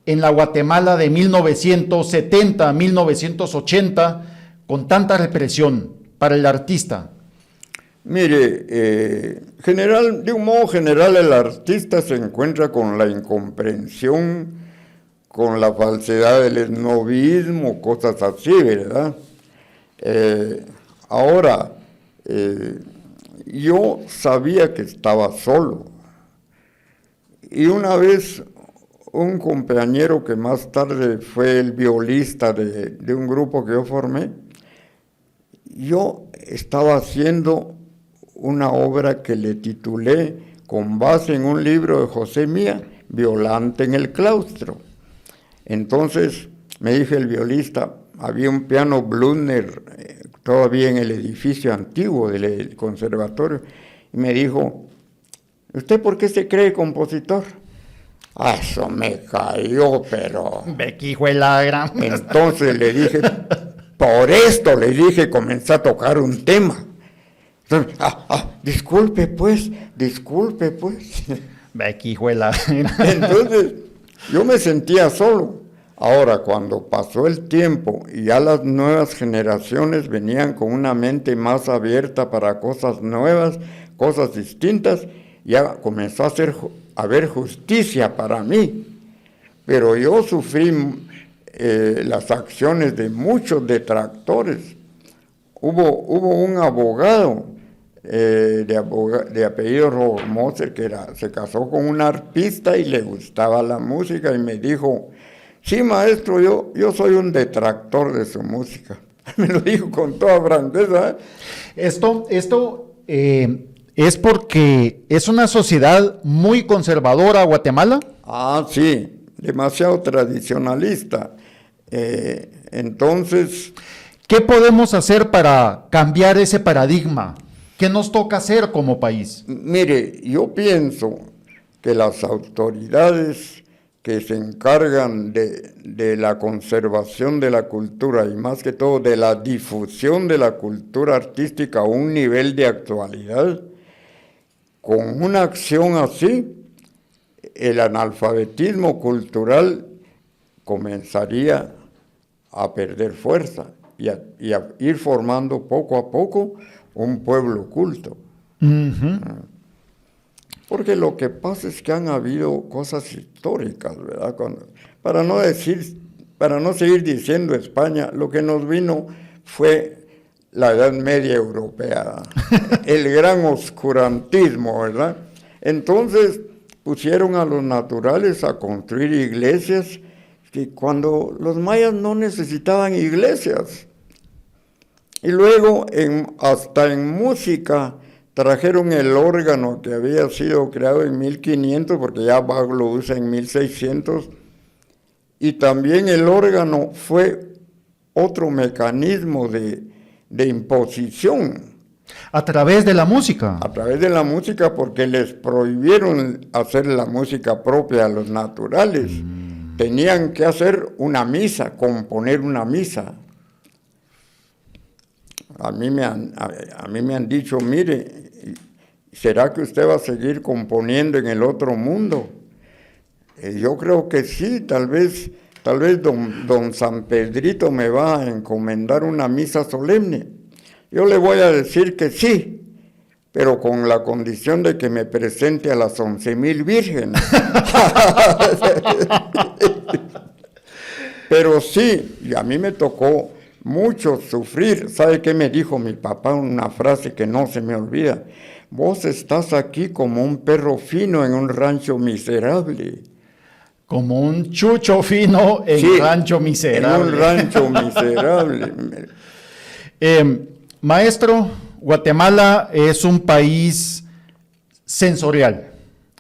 en la Guatemala de 1970, 1980, con tanta represión para el artista? Mire, de un modo general el artista se encuentra con la incomprensión, con la falsedad del esnovismo, cosas así, ¿verdad? Ahora, yo sabía que estaba solo. Y una vez un compañero que más tarde fue el violista de un grupo que yo formé, yo estaba haciendo una obra que le titulé con base en un libro de José Mía, Violante en el claustro. Entonces me dijo el violista, había un piano Blüthner todavía en el edificio antiguo del conservatorio, y me dijo, ¿usted por qué se cree compositor? Eso me cayó, pero... Bequijuela gran. Entonces le dije, por esto le dije, comencé a tocar un tema. Entonces, disculpe pues. Bequijuela. Entonces, yo me sentía solo. Ahora, cuando pasó el tiempo y ya las nuevas generaciones venían con una mente más abierta para cosas nuevas, cosas distintas, ya comenzó a haber justicia para mí. Pero yo sufrí las acciones de muchos detractores. Hubo un abogado de apellido Romoser que se casó con una arpista y le gustaba la música y me dijo, sí, maestro, yo soy un detractor de su música. Me lo dijo con toda franqueza. Esto es porque es una sociedad muy conservadora, Guatemala. Ah, sí, demasiado tradicionalista. Entonces... ¿Qué podemos hacer para cambiar ese paradigma? ¿Qué nos toca hacer como país? Mire, yo pienso que las autoridades que se encargan de la conservación de la cultura y más que todo de la difusión de la cultura artística a un nivel de actualidad, con una acción así, el analfabetismo cultural comenzaría a perder fuerza y a ir formando poco a poco un pueblo culto. Uh-huh. Porque lo que pasa es que han habido cosas históricas, ¿verdad? Para no seguir diciendo España, lo que nos vino fue la Edad Media Europea, el gran oscurantismo, ¿verdad? Entonces pusieron a los naturales a construir iglesias, que cuando los mayas no necesitaban iglesias. Y luego, hasta en música, trajeron el órgano que había sido creado en 1500, porque ya Bach lo usa en 1600, y también el órgano fue otro mecanismo de imposición. A través de la música. A través de la música, porque les prohibieron hacer la música propia a los naturales. Tenían que hacer una misa, componer una misa. A mí me han dicho, mire, ¿será que usted va a seguir componiendo en el otro mundo? Yo creo que sí, tal vez don San Pedrito me va a encomendar una misa solemne. Yo le voy a decir que sí, pero con la condición de que me presente a las 11,000 vírgenes. Pero sí, y a mí me tocó mucho sufrir. ¿Sabe qué me dijo mi papá? Una frase que no se me olvida. Vos estás aquí como un perro fino en un rancho miserable. Como un chucho fino en un rancho miserable. En un rancho miserable. Maestro, Guatemala es un país sensorial.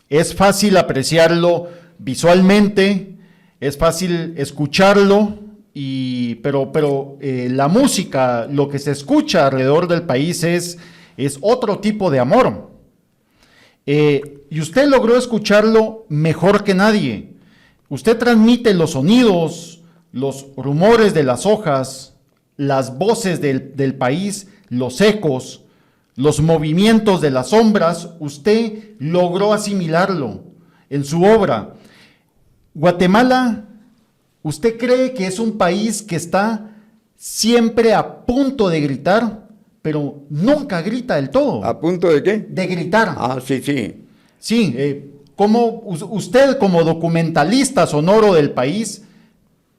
Es fácil apreciarlo visualmente, es fácil escucharlo, pero la música, lo que se escucha alrededor del país es otro tipo de amor. Y usted logró escucharlo mejor que nadie. Usted transmite los sonidos, los rumores de las hojas, las voces del país, los ecos, los movimientos de las sombras. Usted logró asimilarlo en su obra. Guatemala, ¿usted cree que es un país que está siempre a punto de gritar, pero nunca grita del todo? ¿A punto de qué? De gritar. Ah, sí. Sí, ¿cómo usted como documentalista sonoro del país,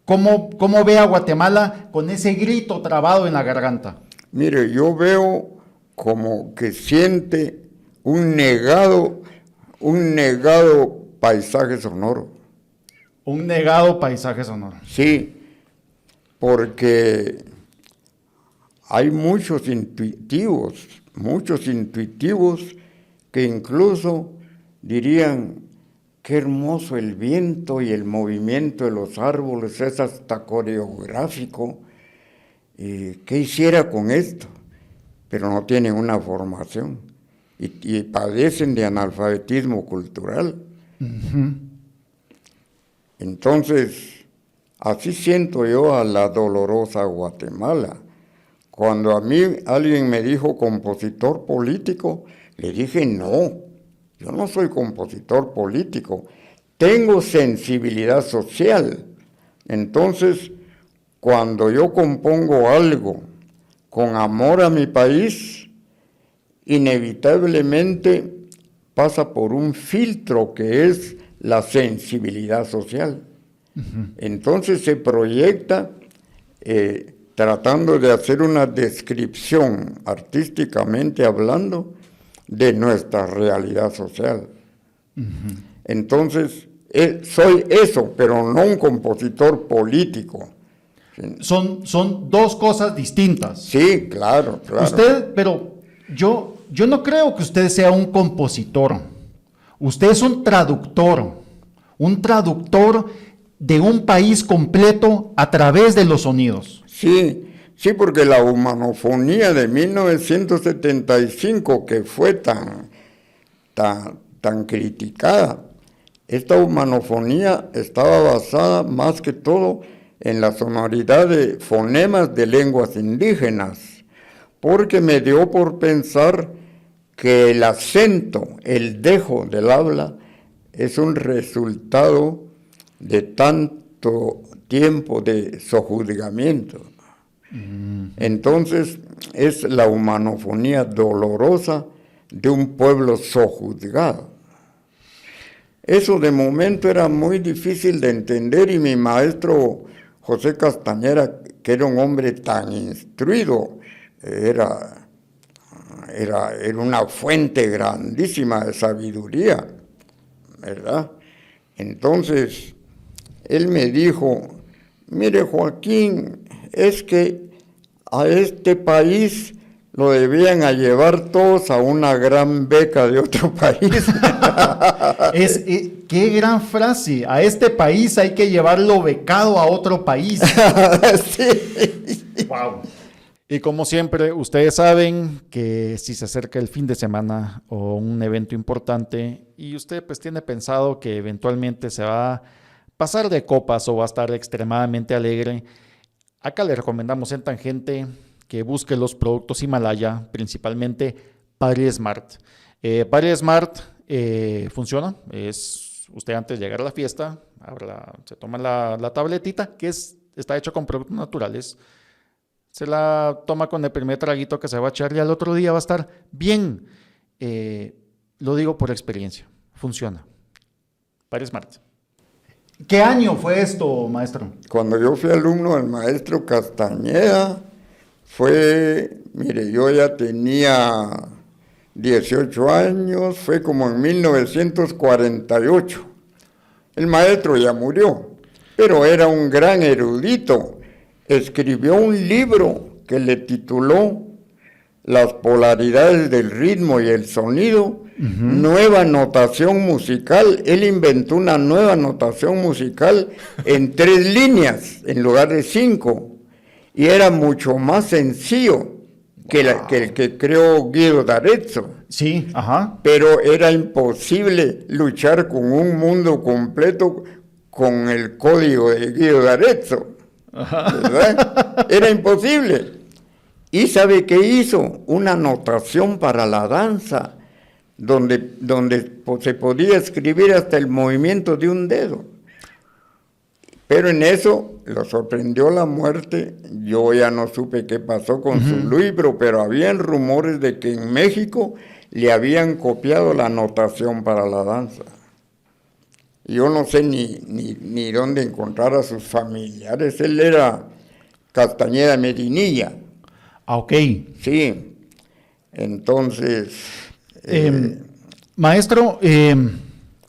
cómo ve a Guatemala con ese grito trabado en la garganta? Mire, yo veo como que siente un negado paisaje sonoro. Un negado paisaje sonoro. Sí, porque hay muchos intuitivos que incluso dirían, qué hermoso el viento y el movimiento de los árboles, es hasta coreográfico. ¿Qué hiciera con esto? Pero no tienen una formación y padecen de analfabetismo cultural. Uh-huh. Entonces, así siento yo a la dolorosa Guatemala. Cuando a mí alguien me dijo compositor político, le dije no, yo no soy compositor político, tengo sensibilidad social. Entonces, cuando yo compongo algo con amor a mi país, inevitablemente pasa por un filtro que es la sensibilidad social. Entonces se proyecta tratando de hacer una descripción artísticamente hablando de nuestra realidad social. Entonces soy eso, pero no un compositor político. Son dos cosas distintas. Sí, claro, claro. Usted, pero yo no creo que usted sea un compositor. Usted es un traductor de un país completo a través de los sonidos. Sí, sí, porque la humanofonía de 1975, que fue tan criticada, esta humanofonía estaba basada más que todo en la sonoridad de fonemas de lenguas indígenas, porque me dio por pensar que el acento, el dejo del habla, es un resultado de tanto tiempo de sojuzgamiento. Entonces, es la humanofonía dolorosa de un pueblo sojuzgado. Eso de momento era muy difícil de entender y mi maestro José Castañeda, que era un hombre tan instruido, era una fuente grandísima de sabiduría, ¿verdad? Entonces, él me dijo, mire Joaquín, es que a este país lo debían a llevar todos a una gran beca de otro país. Qué gran frase, a este país hay que llevarlo becado a otro país. Sí. Wow. Y como siempre, ustedes saben que si se acerca el fin de semana o un evento importante y usted pues tiene pensado que eventualmente se va a pasar de copas o va a estar extremadamente alegre, acá le recomendamos en Tangente que busque los productos Himalaya, principalmente Padre Smart. Padre Smart funciona, es usted antes de llegar a la fiesta, se toma la tabletita que está hecha con productos naturales, se la toma con el primer traguito que se va a echar y al otro día va a estar bien. Lo digo por experiencia, funciona. Padre Smart. ¿Qué año fue esto, maestro? Cuando yo fui alumno del maestro Castañeda, mire, yo ya tenía 18 años, fue como en 1948. El maestro ya murió, pero era un gran erudito. Escribió un libro que le tituló Las polaridades del ritmo y el sonido, nueva notación musical. Él inventó una nueva notación musical en 3 líneas en lugar de 5. Y era mucho más sencillo que el que creó Guido d'Arezzo. Sí, ajá. Pero era imposible luchar con un mundo completo con el código de Guido d'Arezzo, ¿verdad? Era imposible. ¿Y sabe qué hizo? Una notación para la danza, donde se podía escribir hasta el movimiento de un dedo. Pero en eso lo sorprendió la muerte. Yo ya no supe qué pasó con su libro, pero habían rumores de que en México le habían copiado la notación para la danza. Yo no sé ni dónde encontrar a sus familiares. Él era Castañeda Medinilla. Ah, ok. Sí. Entonces... maestro,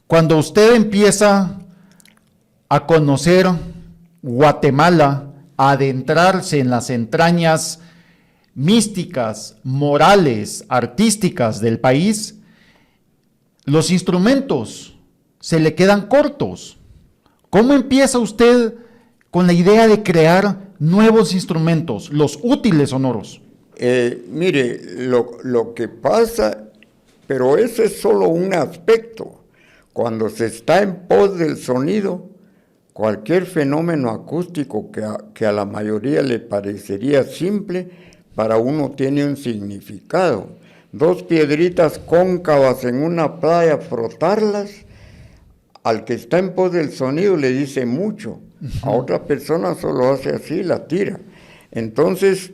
cuando usted empieza a conocer Guatemala, a adentrarse en las entrañas místicas, morales, artísticas del país, los instrumentos se le quedan cortos. ¿Cómo empieza usted con la idea de crear nuevos instrumentos, los útiles sonoros? Mire, lo que pasa, pero ese es solo un aspecto. Cuando se está en pos del sonido, cualquier fenómeno acústico que a la mayoría le parecería simple, para uno tiene un significado. 2 piedritas cóncavas en una playa, frotarlas, al que está en pos del sonido le dice mucho, a otra persona solo hace así, la tira. Entonces,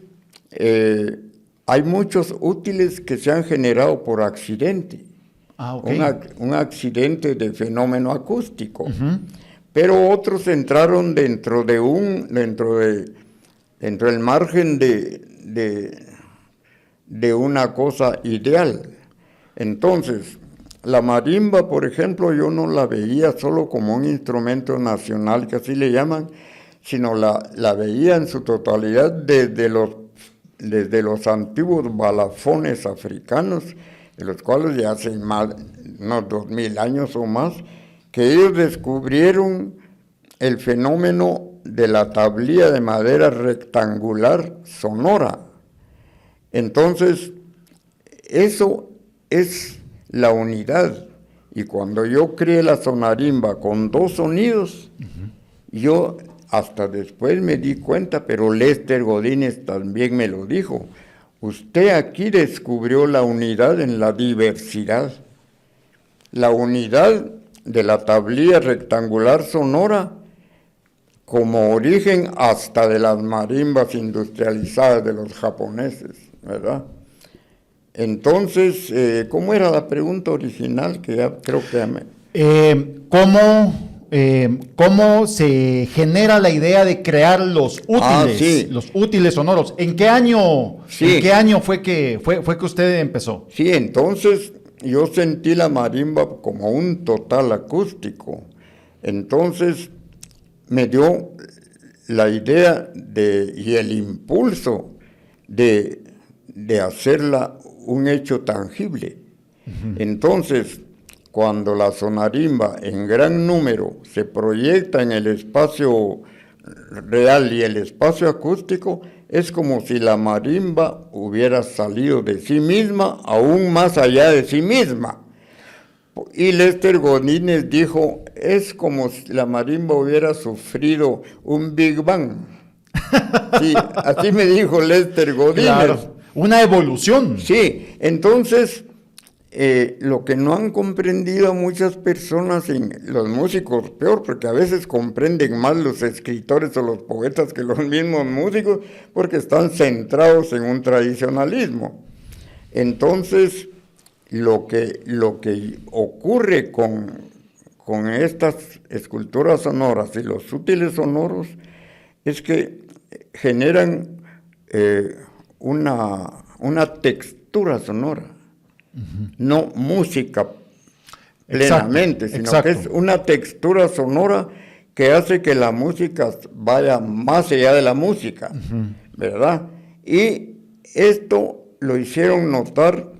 hay muchos útiles que se han generado por accidente. Okay. Un accidente de fenómeno acústico. Pero otros entraron dentro del margen de una cosa ideal. Entonces, la marimba, por ejemplo, yo no la veía solo como un instrumento nacional, que así le llaman, sino la veía en su totalidad desde los antiguos balafones africanos, de los cuales ya hace más, unos 2000 años o más, que ellos descubrieron el fenómeno de la tablilla de madera rectangular sonora. Entonces, eso es la unidad. Y cuando yo creé la sonarimba con 2 sonidos, yo hasta después me di cuenta, pero Lester Godínez también me lo dijo, usted aquí descubrió la unidad en la diversidad. La unidad de la tablilla rectangular sonora como origen hasta de las marimbas industrializadas de los japoneses, ¿verdad? Entonces, ¿cómo era la pregunta original? Que ya creo que ¿Cómo se genera la idea de crear los útiles, los útiles sonoros? ¿En qué año fue que usted empezó? Sí, entonces yo sentí la marimba como un total acústico. Entonces me dio la idea y el impulso de hacerla un hecho tangible. Entonces, cuando la sonarimba en gran número se proyecta en el espacio real y el espacio acústico, es como si la marimba hubiera salido de sí misma, aún más allá de sí misma. Y Lester Godínez dijo, es como si la marimba hubiera sufrido un Big Bang. Sí, así me dijo Lester Godínez. Claro, una evolución. Sí, entonces, lo que no han comprendido muchas personas, los músicos peor, porque a veces comprenden más los escritores o los poetas que los mismos músicos, porque están centrados en un tradicionalismo. Entonces, lo que ocurre con estas esculturas sonoras y los útiles sonoros es que generan una textura sonora, no música plenamente, sino que es una textura sonora que hace que la música vaya más allá de la música, ¿verdad? Y esto lo hicieron notar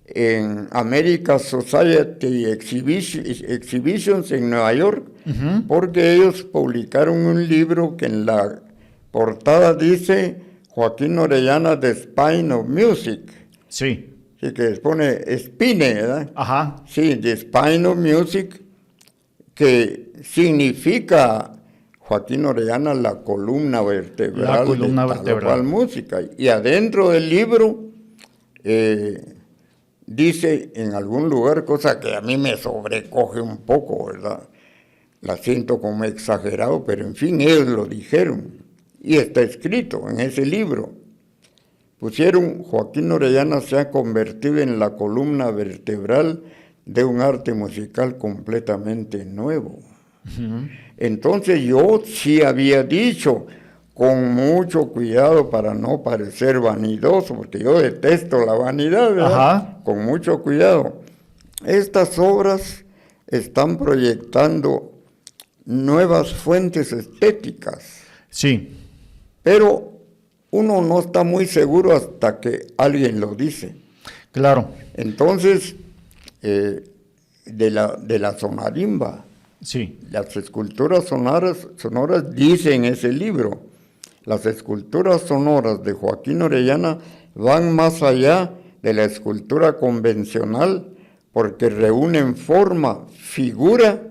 en American Society Exhibitions en Nueva York, porque ellos publicaron un libro que en la portada dice Joaquín Orellana, The Spine of Music. Sí. Sí, que pone Spine, ¿verdad? Ajá. Sí, The Spine of Music, que significa Joaquín Orellana, la columna vertebral de tal cual música. Y adentro del libro dice en algún lugar, cosa que a mí me sobrecoge un poco, ¿verdad? La siento como exagerado, pero en fin, ellos lo dijeron. Y está escrito en ese libro. Pusieron, Joaquín Orellana se ha convertido en la columna vertebral de un arte musical completamente nuevo. Entonces yo sí había dicho, con mucho cuidado para no parecer vanidoso, porque yo detesto la vanidad, ¿verdad? Con mucho cuidado. Estas obras están proyectando nuevas fuentes estéticas. Sí. Pero uno no está muy seguro hasta que alguien lo dice. Claro. Entonces, de la sonarimba, sí, las esculturas sonoras dicen en ese libro, las esculturas sonoras de Joaquín Orellana van más allá de la escultura convencional porque reúnen forma, figura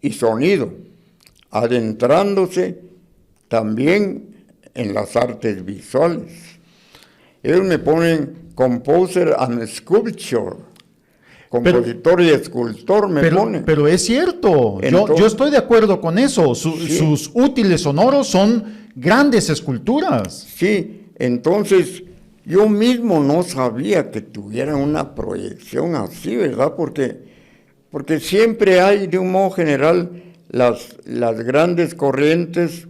y sonido. adentrándose también en las artes visuales. Ellos me ponen composer and sculpture, compositor y escultor me ponen. Pero es cierto, Entonces, yo estoy de acuerdo con eso. Sí. Sus útiles sonoros son grandes esculturas. Sí, entonces yo mismo no sabía que tuviera una proyección así, ¿verdad? Porque siempre hay, de un modo general, las grandes corrientes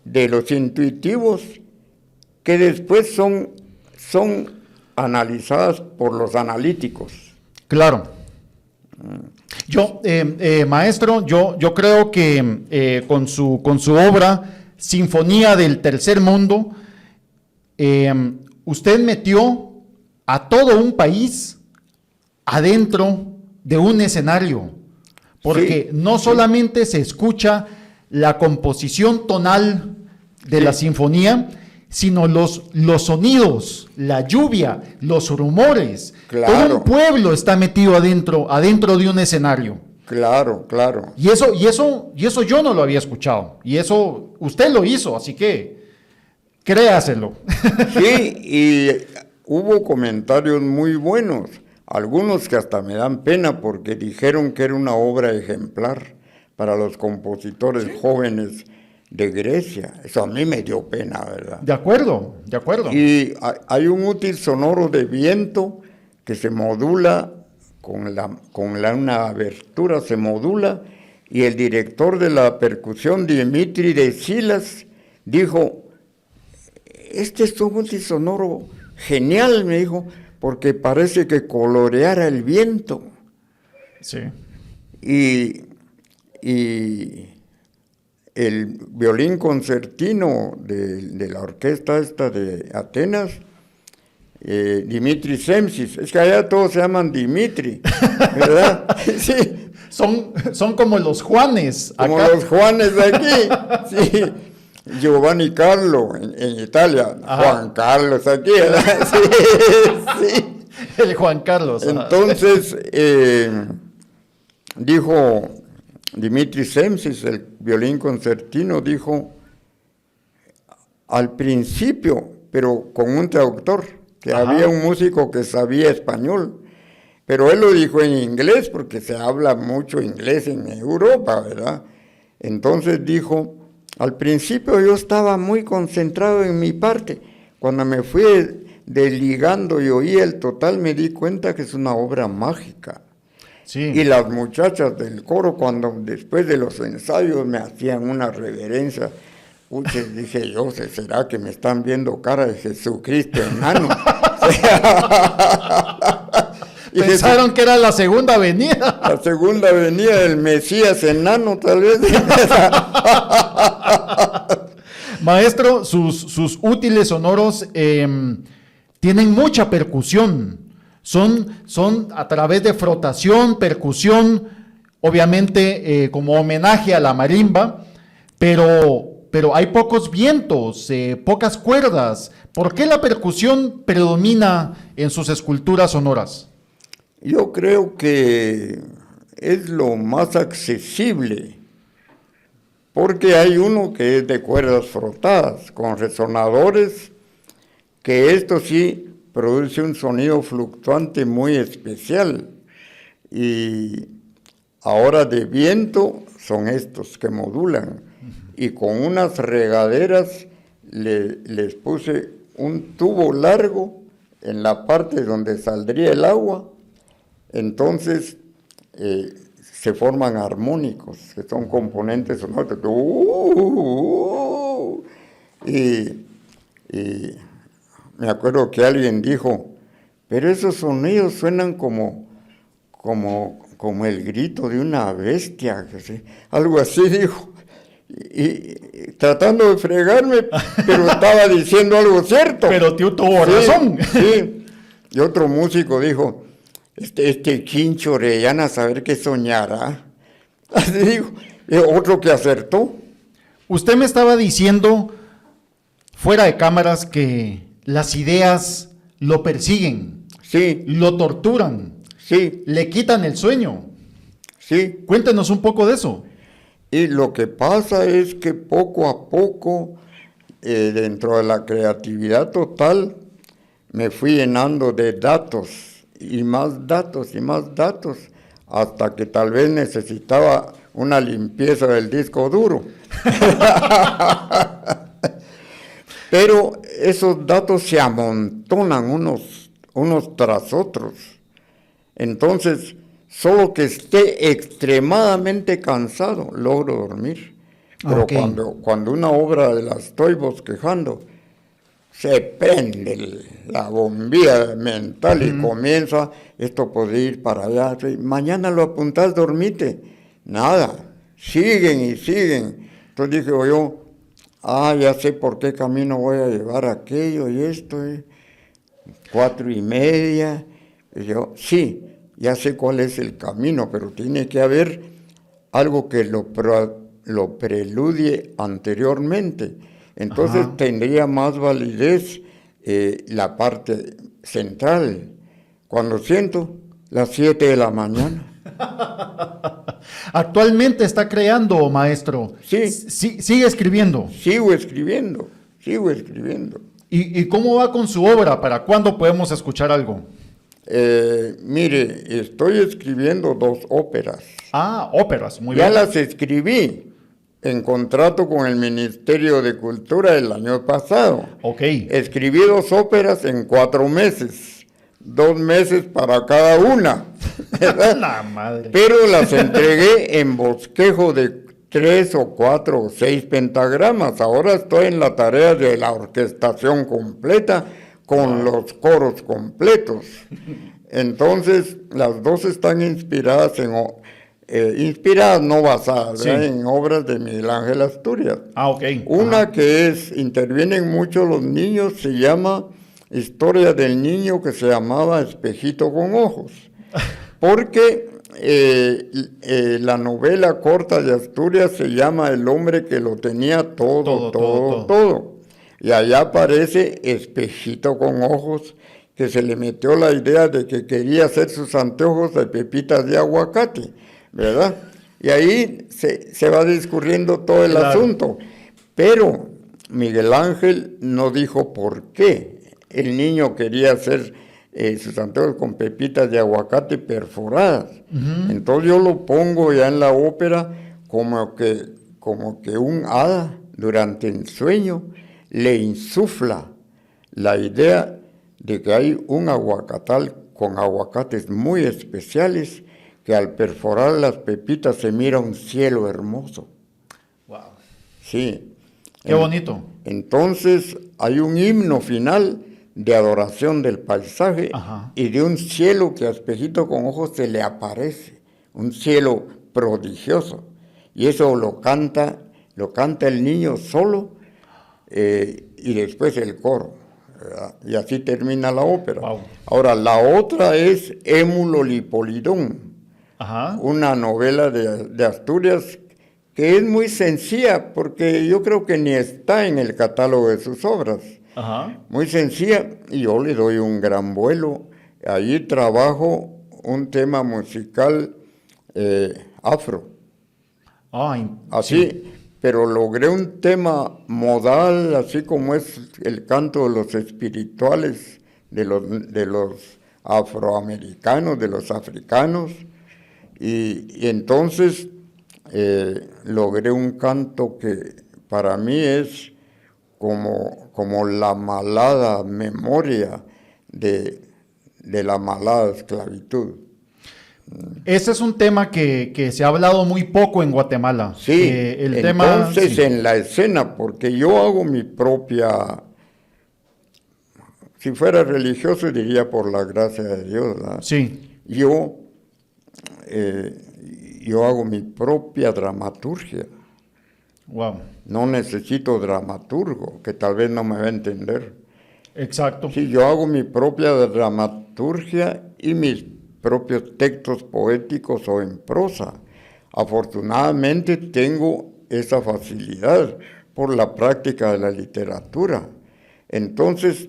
de los intuitivos que después son analizadas por los analíticos. Claro. Yo, maestro, yo creo que con su obra Sinfonía del Tercer Mundo, usted metió a todo un país adentro de un escenario, porque Sí, no solamente se escucha la composición tonal de la sinfonía, sino los sonidos, la lluvia, los rumores. Claro. Todo un pueblo está metido adentro de un escenario. Claro, claro. Y eso yo no lo había escuchado. Y eso usted lo hizo, así que créaselo. Sí, y hubo comentarios muy buenos, algunos que hasta me dan pena porque dijeron que era una obra ejemplar para los compositores jóvenes de Grecia. Eso a mí me dio pena, ¿verdad? De acuerdo. Y hay un útil sonoro de viento que se modula una abertura, se modula, y el director de la percusión, Dimitri de Silas, dijo: este es un útil sonoro genial, me dijo, porque parece que coloreara el viento. Sí. Y el violín concertino de la orquesta esta de Atenas, Dimitri Semsis, es que allá todos se llaman Dimitri, ¿verdad? Sí. Son como los Juanes. Como acá. los Juanes de aquí, sí. Giovanni Carlo en Italia, Ajá. Juan Carlos aquí, ¿verdad? Sí. El Juan Carlos. Ajá. Entonces, dijo Dimitri Semsis, el violín concertino, dijo al principio, pero con un traductor, que Ajá. había un músico que sabía español, pero él lo dijo en inglés, porque se habla mucho inglés en Europa, ¿verdad? Entonces dijo: al principio yo estaba muy concentrado en mi parte, cuando me fui desligando y oí el total, me di cuenta que es una obra mágica. Sí. Y las muchachas del coro, cuando después de los ensayos me hacían una reverencia, dije yo, ¿será que me están viendo cara de Jesucristo enano? Pensaron que era la segunda venida. La segunda venida del Mesías enano, tal vez. Maestro, sus útiles sonoros tienen mucha percusión. Son a través de frotación, percusión, obviamente como homenaje a la marimba, pero hay pocos vientos, pocas cuerdas. ¿Por qué la percusión predomina en sus esculturas sonoras? Yo creo que es lo más accesible, porque hay uno que es de cuerdas frotadas, con resonadores, que esto sí produce un sonido fluctuante muy especial. Y ahora de viento son estos que modulan. Y con unas regaderas les puse un tubo largo en la parte donde saldría el agua. Entonces se forman armónicos, que son componentes sonoros. Y me acuerdo que alguien dijo: pero esos sonidos suenan como el grito de una bestia, algo así dijo. Y tratando de fregarme, pero estaba diciendo algo cierto. Pero tú tuvo razón. Sí. Y otro músico dijo: este Quincho Orellana, a saber qué soñará. Así dijo. Y otro que acertó. Usted me estaba diciendo, fuera de cámaras, que las ideas lo persiguen, Sí, lo torturan, sí, le quitan el sueño. sí. Cuéntenos un poco de eso. Y lo que pasa es que poco a poco, dentro de la creatividad total, me fui llenando de datos y más datos y más datos, hasta que tal vez necesitaba una limpieza del disco duro. Pero esos datos se amontonan unos tras otros. Entonces, solo que esté extremadamente cansado, logro dormir. Pero Okay. cuando una obra la estoy bosquejando, se prende la bombilla mental y comienza, esto puede ir para allá. Mañana lo apuntás, dormite. Nada, siguen y siguen. Entonces dije yo, ya sé por qué camino voy a llevar aquello y esto. 4:30. Y yo, sí, ya sé cuál es el camino, pero tiene que haber algo que lo preludie anteriormente. Entonces tendría más validez la parte central. Cuando siento las 7 de la mañana. Actualmente está creando, maestro. Sí. Sigue escribiendo. Sigo escribiendo. ¿Y cómo va con su obra? ¿Para cuándo podemos escuchar algo? Mire, estoy escribiendo 2 óperas. Óperas, muy Ya bien. las escribí en contrato con el Ministerio de Cultura el año pasado. Ok. Escribí 2 óperas en 4 meses, 2 meses para cada una, ¿verdad? La madre. Pero las entregué en bosquejo de 3 o 4 o 6 pentagramas. Ahora estoy en la tarea de la orquestación completa con los coros completos. Entonces, las 2 están inspiradas inspiradas, no basadas, Sí. en obras de Miguel Ángel Asturias. Ok. Una que intervienen mucho los niños, se llama Historia del niño que se llamaba Espejito con ojos. Porque la novela corta de Asturias se llama El hombre que lo tenía todo. Y allá aparece Espejito con ojos, que se le metió la idea de que quería hacer sus anteojos de pepitas de aguacate, ¿verdad? Y ahí se va discurriendo todo el asunto. Pero Miguel Ángel no dijo por qué el niño quería hacer sus anteojos con pepitas de aguacate perforadas. Entonces yo lo pongo ya en la ópera como que un hada durante el sueño le insufla la idea de que hay un aguacatal con aguacates muy especiales, que al perforar las pepitas se mira un cielo hermoso. Wow. Sí. Qué bonito. Entonces hay un himno final de adoración del paisaje y de un cielo que a Espejito con ojos se le aparece, un cielo prodigioso. Y eso lo canta el niño solo y después el coro, ¿verdad? Y así termina la ópera. Wow. Ahora, la otra es Émulo Lipolidón, una novela de Asturias que es muy sencilla, porque yo creo que ni está en el catálogo de sus obras. Muy sencilla, y yo le doy un gran vuelo. Allí trabajo un tema musical afro. Así, sí. Pero logré un tema modal, así como es el canto de los espirituales de los afroamericanos, de los africanos, y entonces logré un canto que para mí es como la malada memoria de la malada esclavitud. Ese es un tema que se ha hablado muy poco en Guatemala. Sí, entonces sí. En la escena, porque yo hago mi propia, si fuera religioso diría por la gracia de Dios, ¿verdad? Sí. Yo hago mi propia dramaturgia. Wow. No necesito dramaturgo, que tal vez no me va a entender. Exacto. Sí, yo hago mi propia dramaturgia y mis propios textos poéticos o en prosa. Afortunadamente tengo esa facilidad por la práctica de la literatura. Entonces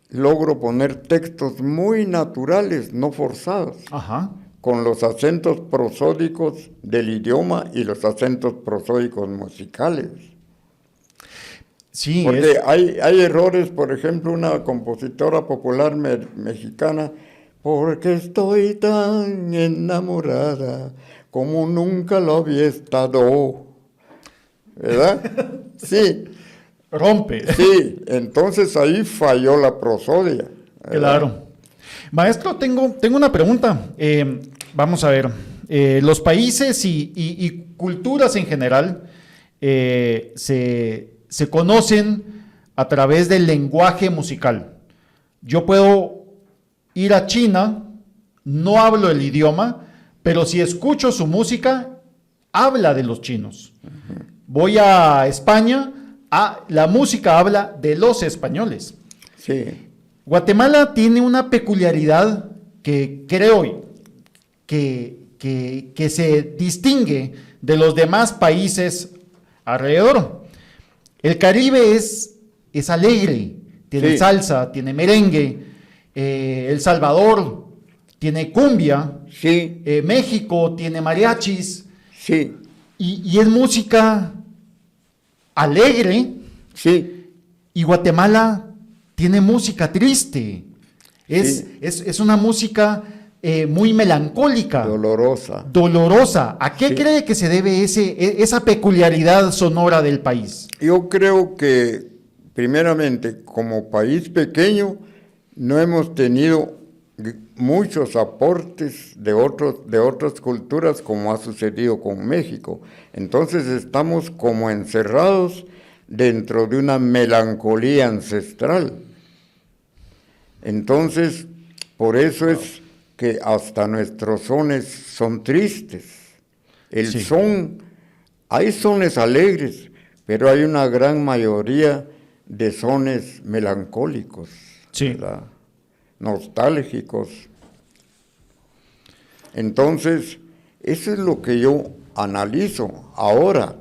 logro poner textos muy naturales, no forzados. con los acentos prosódicos del idioma y los acentos prosódicos musicales. Sí, porque hay errores, por ejemplo, una compositora popular mexicana, porque estoy tan enamorada como nunca lo había estado, ¿verdad? Sí. rompe. Sí, entonces ahí falló la prosodia, ¿verdad? Claro. Maestro, tengo una pregunta. Vamos a ver. Los países y culturas en general se conocen a través del lenguaje musical. Yo puedo ir a China, no hablo el idioma, pero si escucho su música, habla de los chinos. Voy a España, la música habla de los españoles. Sí. Guatemala tiene una peculiaridad que creo que se distingue de los demás países alrededor. El Caribe es alegre, tiene Sí. salsa, tiene merengue. El Salvador tiene cumbia. Sí, México tiene mariachis. sí, Y es música alegre. sí, Y Guatemala tiene música triste. Es una música muy melancólica, dolorosa. dolorosa. ¿A qué Sí. cree que se debe esa peculiaridad sonora del país? Yo creo que, primeramente, como país pequeño, no hemos tenido muchos aportes de otras culturas como ha sucedido con México. Entonces estamos como encerrados dentro de una melancolía ancestral. Entonces, por eso es que hasta nuestros sones son tristes. El Sí. son, hay sones alegres, pero hay una gran mayoría de sones melancólicos, Sí. ¿verdad? Nostálgicos. Entonces, eso es lo que yo analizo. Ahora,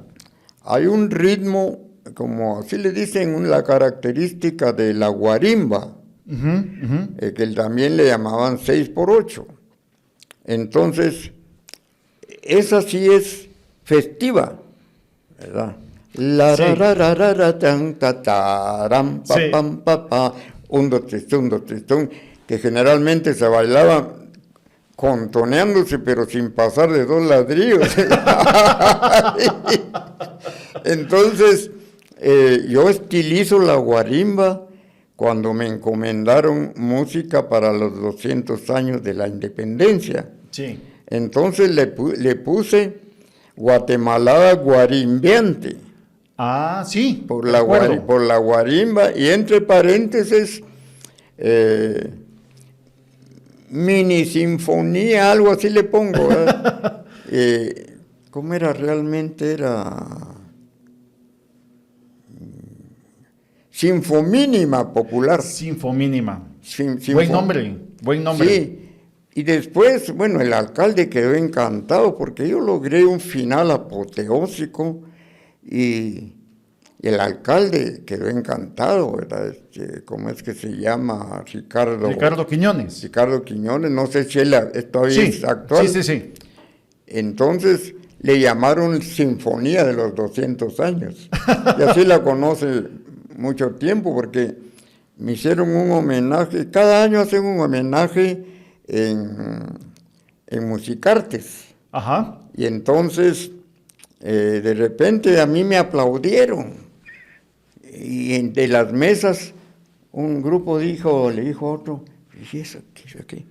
hay un ritmo, como así le dicen, la característica de la guarimba, que también le llamaban 6x8. Entonces, esa sí es festiva, ¿verdad? La Sí. ra ra ra ra tan ta taram pa Sí. pam pa pa 1, 2, 3, 1, 2, 3, que generalmente se bailaba contoneándose pero sin pasar de 2 ladrillos. Entonces, yo estilizo la guarimba cuando me encomendaron música para los 200 años de la independencia. Sí. Entonces le puse Guatemalada guarimbeante Ah, sí. por de la, acuerdo. por la guarimba y entre paréntesis mini sinfonía, algo así le pongo, ¿verdad? ¿Cómo era realmente? Era Sinfomínima popular. Sinfomínima. Buen nombre, buen nombre. Sí, y después, bueno, el alcalde quedó encantado porque yo logré un final apoteósico y el alcalde quedó encantado, ¿verdad? ¿Cómo es que se llama? Ricardo Quiñones. Ricardo Quiñones, no sé si él todavía Sí, es actual. sí. Entonces le llamaron Sinfonía de los 200 años. Y así la conoce mucho tiempo porque me hicieron un homenaje. Cada año hacen un homenaje en Musicartes. Ajá. Y entonces, de repente a mí me aplaudieron. Y de las mesas, un grupo le dijo a otro, ¿y eso qué?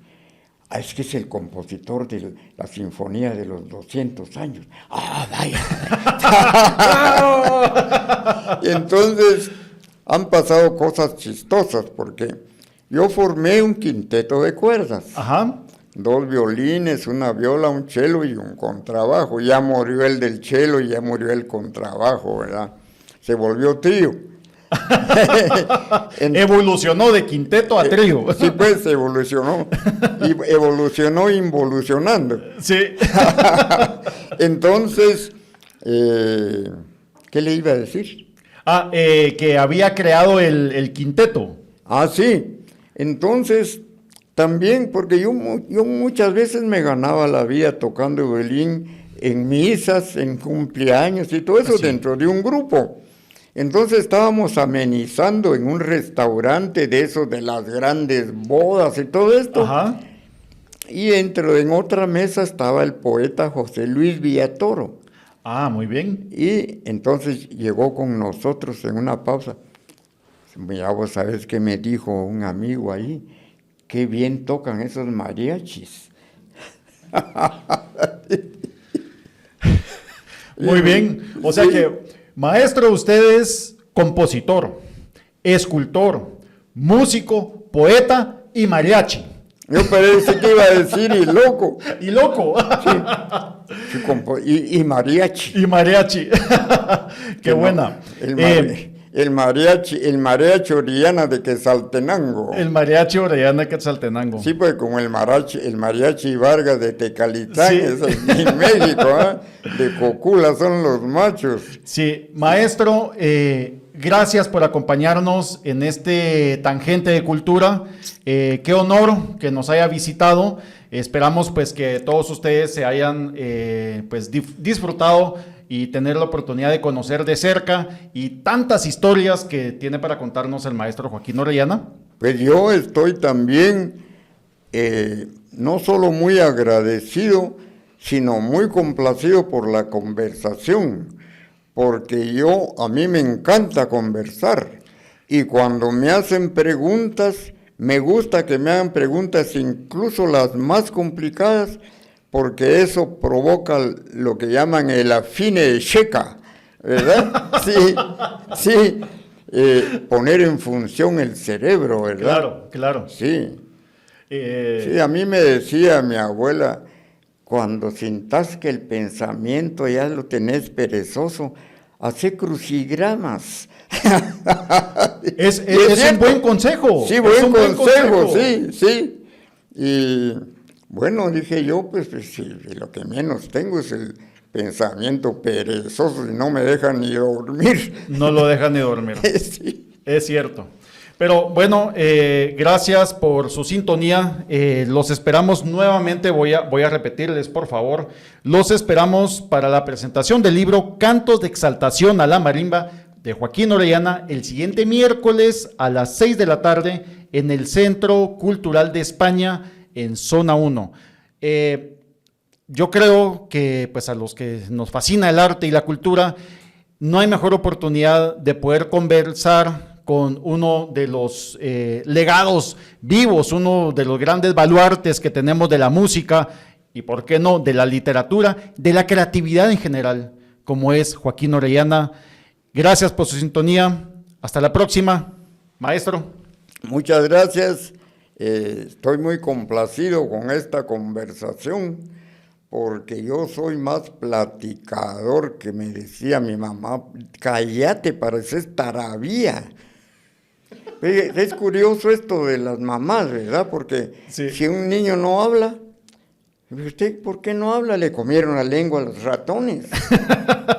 Ah, es que es el compositor de la Sinfonía de los 200 años. ¡Ah, vaya! Y entonces han pasado cosas chistosas porque yo formé un quinteto de cuerdas. Ajá. 2 violines, una viola, un cello y un contrabajo. Ya murió el del cello y ya murió el contrabajo, ¿verdad? Se volvió trío. Evolucionó de quinteto a trío. Sí, pues evolucionó. Y evolucionó involucionando. Sí. Entonces, ¿qué le iba a decir? Que había creado el quinteto. Ah, sí. Entonces, También, porque yo muchas veces me ganaba la vida tocando violín en misas, en cumpleaños y todo eso dentro de un grupo. Entonces estábamos amenizando en un restaurante de esos de las grandes bodas y todo esto. Ajá. Y en otra mesa estaba el poeta José Luis Villatoro. Ah, muy bien. Y entonces llegó con nosotros en una pausa. Mira, vos sabés que me dijo un amigo ahí, qué bien tocan esos mariachis. Muy bien. O sea que, maestro, usted es compositor, escultor, músico, poeta y mariachi. Yo pensé que iba a decir y loco. Y loco. Y mariachi. Y mariachi. Qué buena. El mariachi Orellana de Quetzaltenango. El mariachi Orellana de Quetzaltenango. Sí, pues como el mariachi Vargas de Tecalitán, Sí. es en México, ¿eh? De Cocula son los machos. Sí, maestro, gracias por acompañarnos en este tangente de cultura. Qué honor que nos haya visitado. Esperamos pues que todos ustedes se hayan pues disfrutado y tener la oportunidad de conocer de cerca y tantas historias que tiene para contarnos el maestro Joaquín Orellana. Pues yo estoy también no solo muy agradecido, sino muy complacido por la conversación, porque a mí me encanta conversar y cuando me hacen preguntas, me gusta que me hagan preguntas, incluso las más complicadas, porque eso provoca lo que llaman el afine checa, ¿verdad? Sí, poner en función el cerebro, ¿verdad? Claro, claro. Sí. Sí, a mí me decía mi abuela, cuando sintas que el pensamiento ya lo tenés perezoso, hace crucigramas. Es un buen consejo. Sí, buen consejo, sí. Y bueno, dije yo, pues sí, lo que menos tengo es el pensamiento perezoso y no me deja ni dormir. No lo deja ni dormir. Sí. Es cierto. Pero bueno, gracias por su sintonía. Los esperamos nuevamente. Voy a repetirles, por favor. Los esperamos para la presentación del libro Cantos de Exaltación a la Marimba de Joaquín Orellana el siguiente miércoles a las 6 de la tarde en el Centro Cultural de España en Zona 1. Yo creo que pues a los que nos fascina el arte y la cultura, no hay mejor oportunidad de poder conversar con uno de los legados vivos, uno de los grandes baluartes que tenemos de la música y, ¿por qué no?, de la literatura, de la creatividad en general, como es Joaquín Orellana. Gracias por su sintonía. Hasta la próxima, maestro. Muchas gracias. Estoy muy complacido con esta conversación porque yo soy más platicador, que me decía mi mamá, cállate, pareces tarabía. Es curioso esto de las mamás, ¿verdad? Porque sí. Si un niño no habla, ¿usted por qué no habla? Le comieron la lengua a los ratones.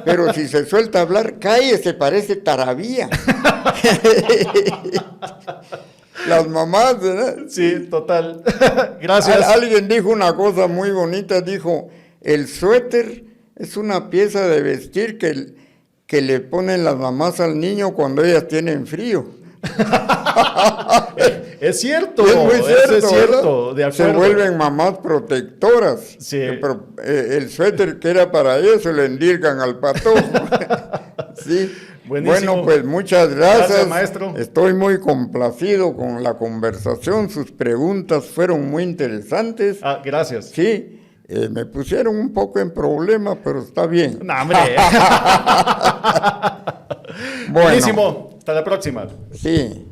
Pero si se suelta a hablar, cállese, parece tarabía. Las mamás, ¿verdad? Sí, total. Gracias. Alguien dijo una cosa muy bonita, dijo, el suéter es una pieza de vestir que le ponen las mamás al niño cuando ellas tienen frío. Es cierto, es muy cierto, es cierto, de acuerdo. Se vuelven mamás protectoras. Sí. Pero, el suéter que era para ellos se lo endilgan al patojo. Sí. Buenísimo. Bueno, pues muchas gracias. Gracias, maestro. Estoy muy complacido con la conversación. Sus preguntas fueron muy interesantes. Gracias. Sí, me pusieron un poco en problema, pero está bien. No, hombre. Bueno. Buenísimo. Hasta la próxima. Sí.